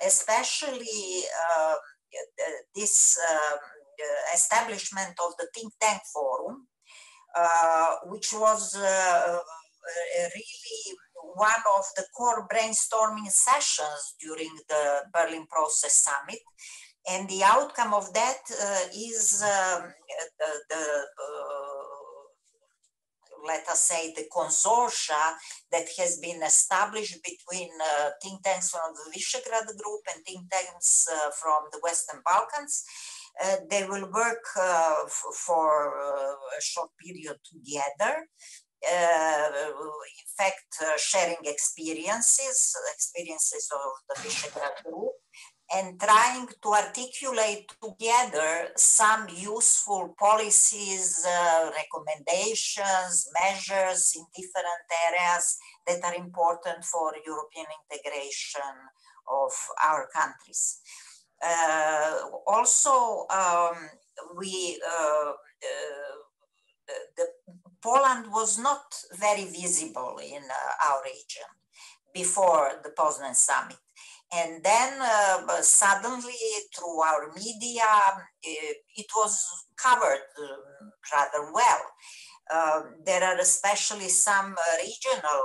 especially this establishment of the think tank forum, which was really one of the core brainstorming sessions during the Berlin Process Summit. And the outcome of that is the let us say, the consortia that has been established between think tanks from the Visegrad group and think tanks from the Western Balkans. They will work for a short period together. In fact, sharing experiences of the Visegrad group, and trying to articulate together some useful policies, recommendations, measures in different areas that are important for European integration of our countries. Poland was not very visible in our region before the Poznan summit. And then suddenly through our media, it was covered rather well. There are especially some regional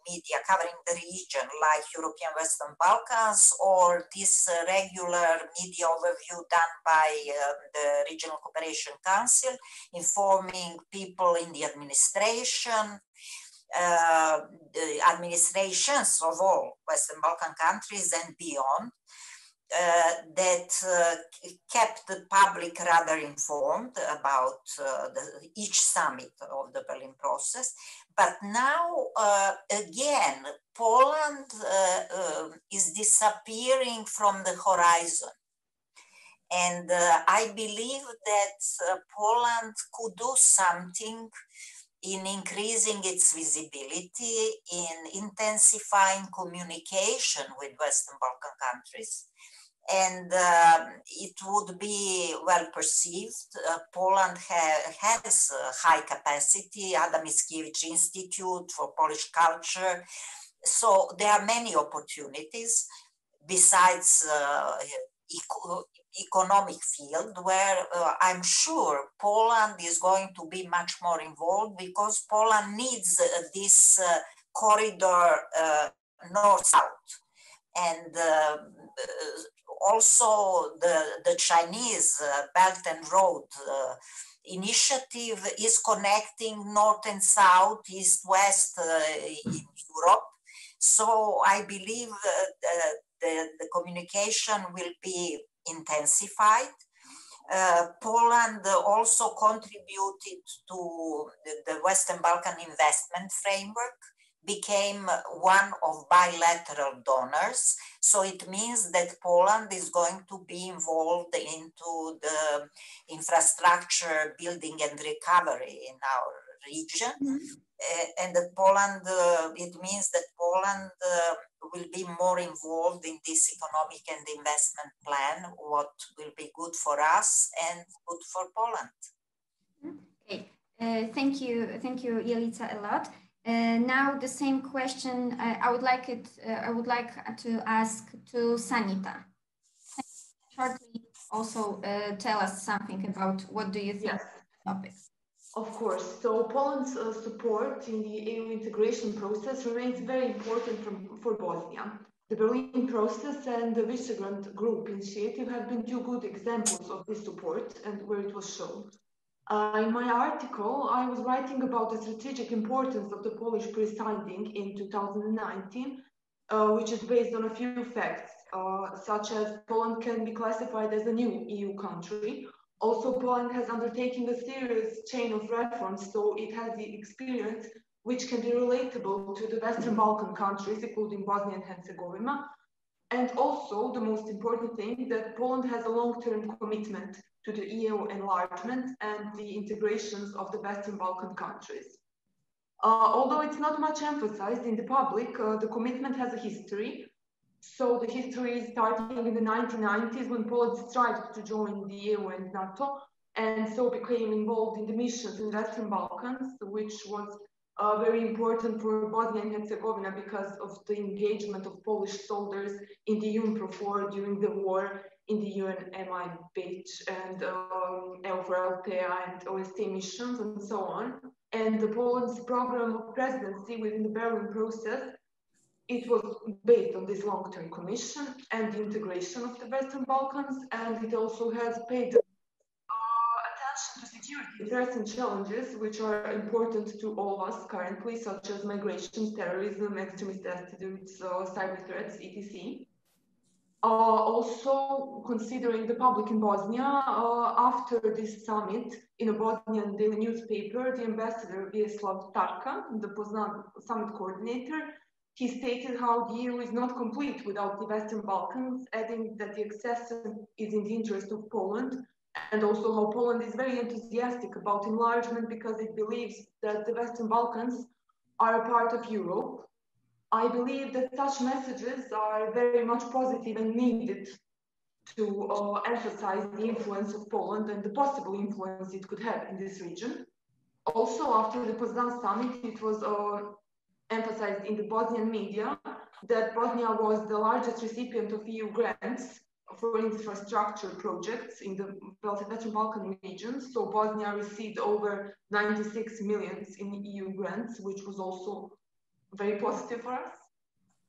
media covering the region, like European Western Balkans, or this regular media overview done by the Regional Cooperation Council, informing people in the administration, the administrations of all Western Balkan countries and beyond, that kept the public rather informed about each summit of the Berlin process. But now, again, Poland is disappearing from the horizon. And I believe that Poland could do something in increasing its visibility, in intensifying communication with Western Balkan countries. And it would be well perceived. Poland has high capacity, Adam Mickiewicz Institute for Polish Culture. So there are many opportunities besides economic field, where I'm sure Poland is going to be much more involved, because Poland needs this corridor north-south. And also the Chinese Belt and Road initiative is connecting north and south, east, west in Europe. So I believe the communication will be intensified. Poland also contributed to the Western Balkan investment framework, became one of bilateral donors. So it means that Poland is going to be involved into the infrastructure building and recovery in our region. And that Poland, it means that Poland will be more involved in this economic and investment plan, what will be good for us and good for Poland. Okay, thank you, Jelica, a lot. Now the same question I would like to ask to Sanita. Shortly, also tell us something about what do you think of the topic. Of course. So Poland's support in the EU integration process remains very important for Bosnia. The Berlin process and the Visegrad Group initiative have been two good examples of this support and where it was shown. In my article, I was writing about the strategic importance of the Polish pre-signing in 2019, which is based on a few facts, such as Poland can be classified as a new EU country. Also, Poland has undertaken a serious chain of reforms, so it has the experience which can be relatable to the Western Balkan countries, including Bosnia and Herzegovina. And also, the most important thing, that Poland has a long-term commitment to the EU enlargement and the integrations of the Western Balkan countries. Although it's not much emphasized in the public, the commitment has a history. So the history is starting in the 1990s, when Poland strived to join the EU and NATO, and so became involved in the missions in Western Balkans, which was very important for Bosnia and Herzegovina because of the engagement of Polish soldiers in the UNPROFOR during the war in the UNMI page and EUFOR Althea and OSCE missions and so on. And the Poland's program of presidency within the Berlin process, it was based on this long-term commission and the integration of the Western Balkans, and it also has paid attention to security threats and challenges which are important to all of us currently, such as migration, terrorism, extremist attitudes, cyber threats, etc. Also, considering the public in Bosnia, after this summit, in a Bosnian daily newspaper, the ambassador Vjeslav Tarka, the Poznan summit coordinator, he stated how the EU is not complete without the Western Balkans, adding that the accession is in the interest of Poland, and also how Poland is very enthusiastic about enlargement because it believes that the Western Balkans are a part of Europe. I believe that such messages are very much positive and needed to emphasize the influence of Poland and the possible influence it could have in this region. Also, after the Poznan summit, it was emphasized in the Bosnian media that Bosnia was the largest recipient of EU grants for infrastructure projects in the Western Balkan region. So Bosnia received over 96 million in EU grants, which was also very positive for us.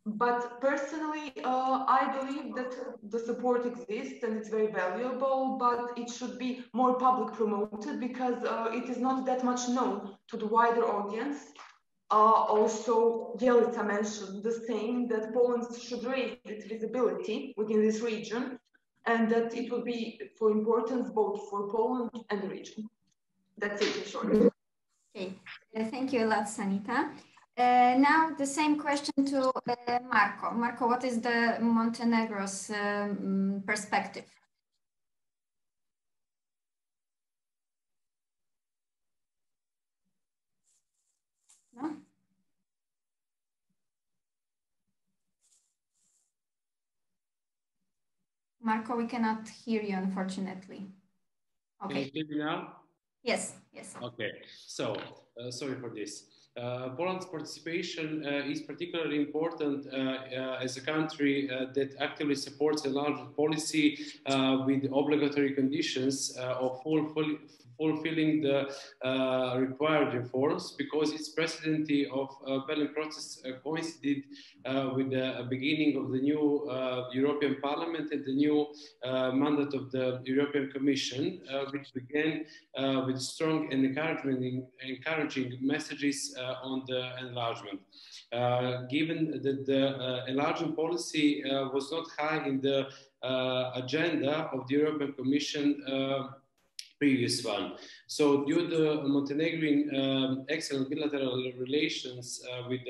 But personally, I believe that the support exists and it's very valuable, but it should be more public promoted because it is not that much known to the wider audience. Also, Jelica mentioned the same, that Poland should raise its visibility within this region and that it will be for importance both for Poland and the region. That's it in short. Okay, thank you a lot, Sanita. Now the same question to Marco. Marco, what is the Montenegro's perspective? No? Marco, we cannot hear you, unfortunately. Okay. Can you hear me now? Yes, yes. Okay, so sorry for this. Poland's participation is particularly important as a country that actively supports a large policy with obligatory conditions of fulfilling the required reforms, because its presidency of Berlin process coincided with the beginning of the new European Parliament and the new mandate of the European Commission, which began with strong and encouraging messages on the enlargement. Given that the enlargement policy was not high in the agenda of the European Commission previous one. So due to Montenegrin excellent bilateral relations with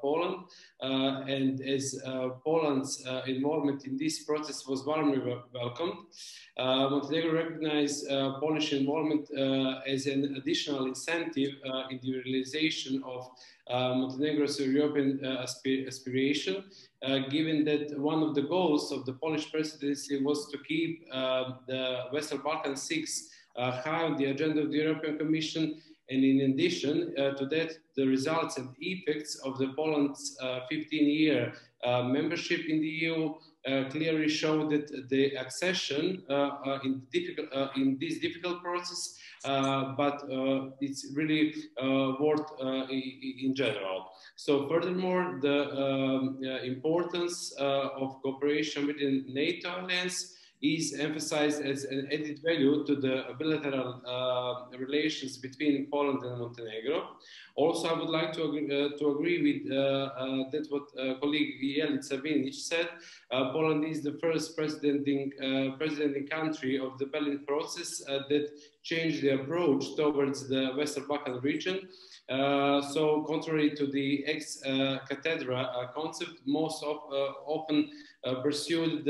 Poland, and as Poland's involvement in this process was warmly welcomed, Montenegro recognized Polish involvement as an additional incentive in the realization of Montenegro's European aspiration, given that one of the goals of the Polish presidency was to keep the Western Balkan 6 high on the agenda of the European Commission, and in addition to that, the results and effects of the Poland's 15-year membership in the EU clearly show that the accession in this difficult process, but it's really worth in general. So furthermore, the importance of cooperation within NATO alliance is emphasized as an added value to the bilateral relations between Poland and Montenegro. Also, I would like to agree with that what colleague Jelica Vinic said. Poland is the first presiding country of the Berlin process that changed the approach towards the Western Balkan region. So contrary to the ex-cathedra concept, most often pursued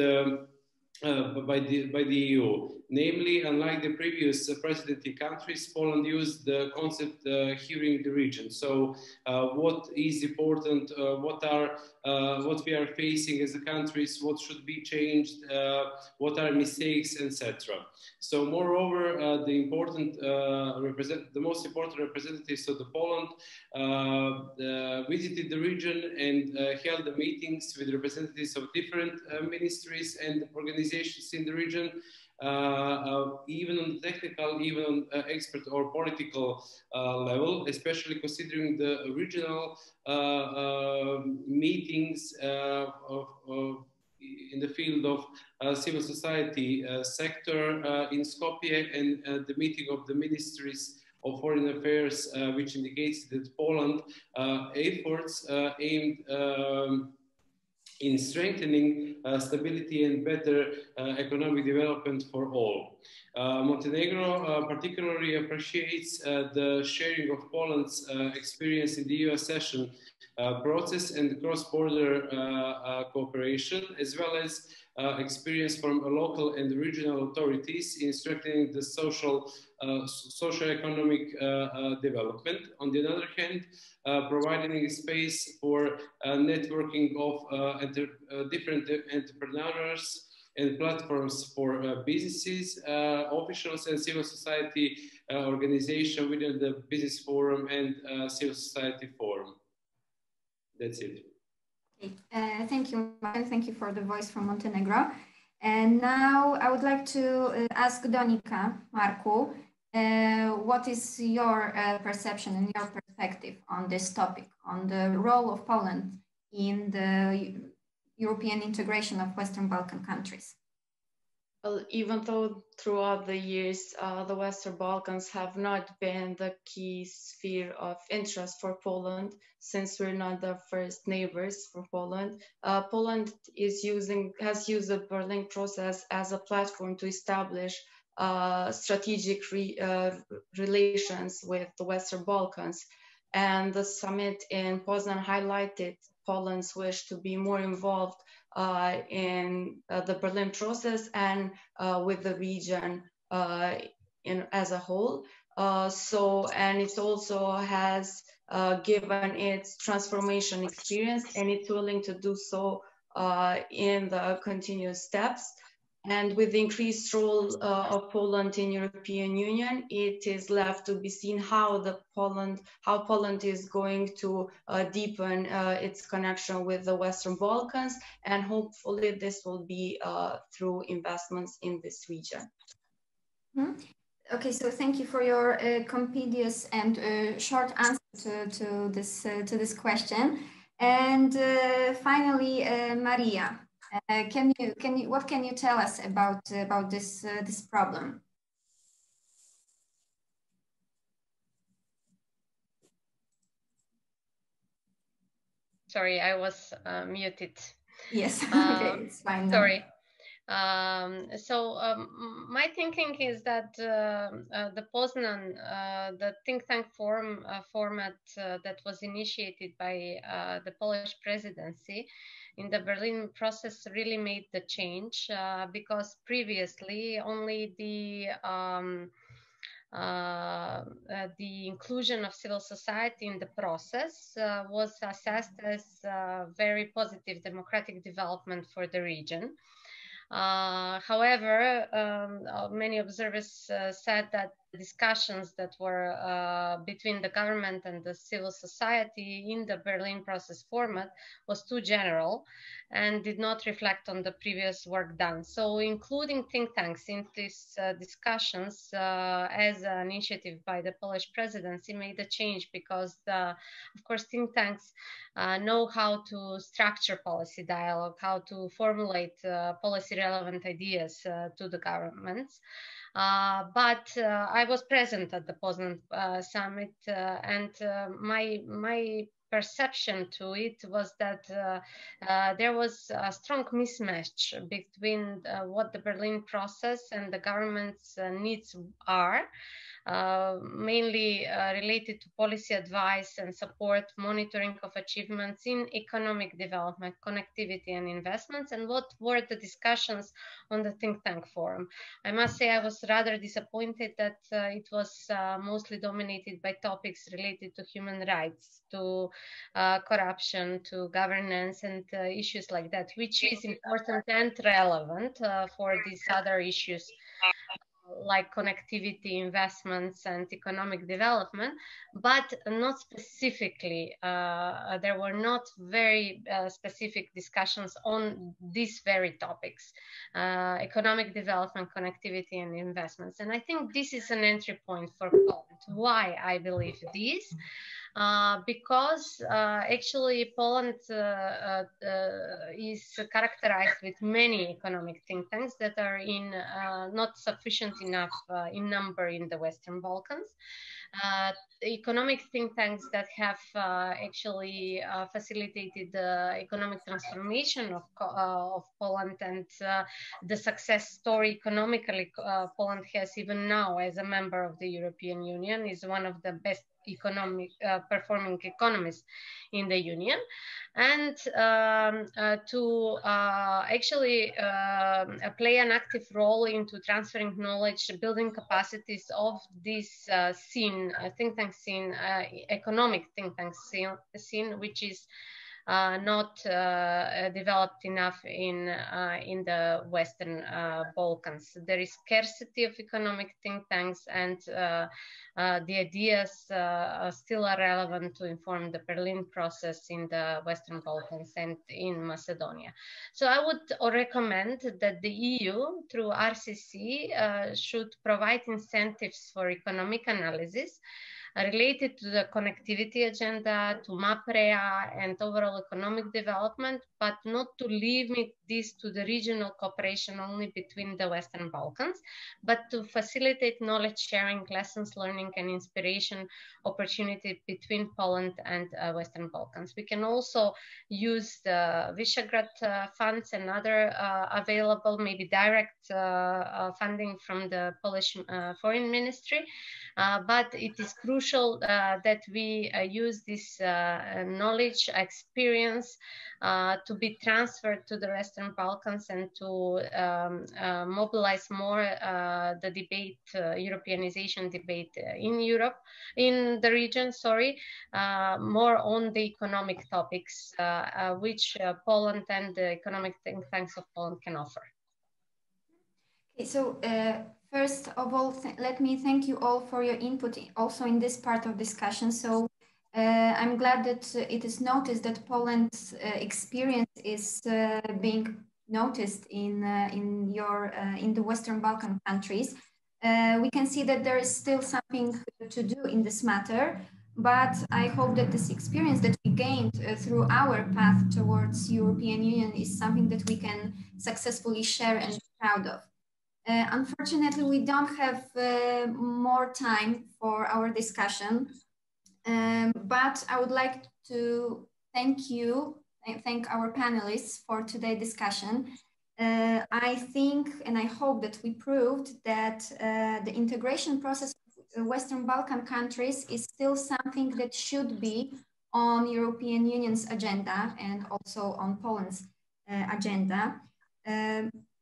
by the EU. Namely, unlike the previous presidency countries, Poland used the concept hearing the region. So what is important, what we are facing as a countries, what should be changed, what are mistakes, etc. So moreover, the most important representatives of the Poland visited the region and held the meetings with representatives of different ministries and organizations in the region, even on the technical, even on expert or political level, especially considering the regional meetings in the field of civil society sector in Skopje, and the meeting of the ministries of foreign affairs, which indicates that Poland efforts aimed in strengthening stability and better economic development for all. Montenegro particularly appreciates the sharing of Poland's experience in the EU accession process and cross-border cooperation, as well as experience from local and regional authorities in strengthening the socio-economic development. On the other hand, providing space for networking of different entrepreneurs and platforms for businesses, officials and civil society organizations within the Business Forum and Civil Society Forum. That's it. Okay. Thank you, Martin. Thank you for the voice from Montenegro. And now I would like to ask Donika, Marku, what is your perception and your perspective on this topic, on the role of Poland in the European integration of Western Balkan countries? Well, even though throughout the years, the Western Balkans have not been the key sphere of interest for Poland, since we're not the first neighbors for Poland, Poland has used the Berlin process as a platform to establish strategic relations with the Western Balkans. And the summit in Poznan highlighted Poland's wish to be more involved in the Berlin process and with the region as a whole. And it also has given its transformation experience, and it's willing to do so in the continuous steps. And with the increased role of Poland in European Union, it is left to be seen how Poland is going to deepen its connection with the Western Balkans, and hopefully this will be through investments in this region. Mm-hmm. Okay, so thank you for your compendious and short answer to this question. And finally, Maria. What can you tell us about this problem? Sorry, I was muted. Yes, okay, it's fine. Sorry. My thinking is that the Poznan, the think tank forum format that was initiated by the Polish presidency in the Berlin process really made the change, because previously only the inclusion of civil society in the process was assessed as very positive democratic development for the region. However, many observers said that the discussions that were between the government and the civil society in the Berlin process format was too general and did not reflect on the previous work done. So including think tanks in these discussions as an initiative by the Polish presidency made a change, because of course think tanks know how to structure policy dialogue, how to formulate policy relevant ideas to the governments. But I was present at the Poznan summit, and my perception to it was that there was a strong mismatch between what the Berlin process and the government's needs are, mainly related to policy advice and support, monitoring of achievements in economic development, connectivity and investments, and what were the discussions on the think tank forum. I must say I was rather disappointed that it was mostly dominated by topics related to human rights, to corruption, to governance and issues like that, which is important and relevant for these other issues like connectivity, investments and economic development, but not specifically. There were not very specific discussions on these very topics, economic development, connectivity and investments. And I think this is an entry point for Poland. Why I believe this? because actually Poland is characterized with many economic think tanks that are not sufficient enough in number in the Western Balkans. Economic think tanks that have actually facilitated the economic transformation of Poland and the success story economically Poland has even now as a member of the European Union, is one of the best performing economies in the Union, and to actually play an active role into transferring knowledge, building capacities of this think tank scene, economic think tank scene, which is not developed enough in the Western Balkans. There is scarcity of economic think tanks, and the ideas still are relevant to inform the Berlin process in the Western Balkans and in Macedonia. So I would recommend that the EU, through RCC, should provide incentives for economic analysis related to the connectivity agenda, to MAPREA and overall economic development, but not to limit this to the regional cooperation only between the Western Balkans, but to facilitate knowledge sharing, lessons learning and inspiration opportunity between Poland and Western Balkans. We can also use the Visegrad funds and other available, maybe direct funding from the Polish Foreign Ministry, but it is crucial that we use this knowledge, experience to be transferred to the Western Balkans and to mobilize more the debate, Europeanization debate in Europe, in the region, more on the economic topics, which Poland and the economic think tanks of Poland can offer. Okay, so first of all, let me thank you all for your input also in this part of discussion. So I'm glad that it is noticed that Poland's experience is being noticed in the Western Balkan countries. We can see that there is still something to do in this matter, but I hope that this experience that we gained through our path towards European Union is something that we can successfully share and be proud of. Unfortunately, we don't have more time for our discussion, but I would like to thank our panelists for today's discussion. I think and I hope that we proved that the integration process of Western Balkan countries is still something that should be on European Union's agenda and also on Poland's agenda.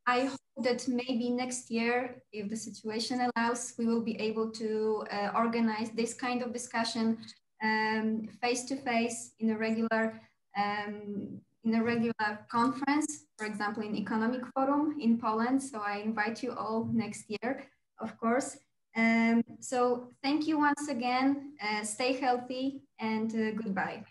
I hope that maybe next year, if the situation allows, we will be able to organize this kind of discussion face-to-face in a regular conference, for example, in Economic Forum in Poland. So I invite you all next year, of course. So thank you once again. Stay healthy and goodbye.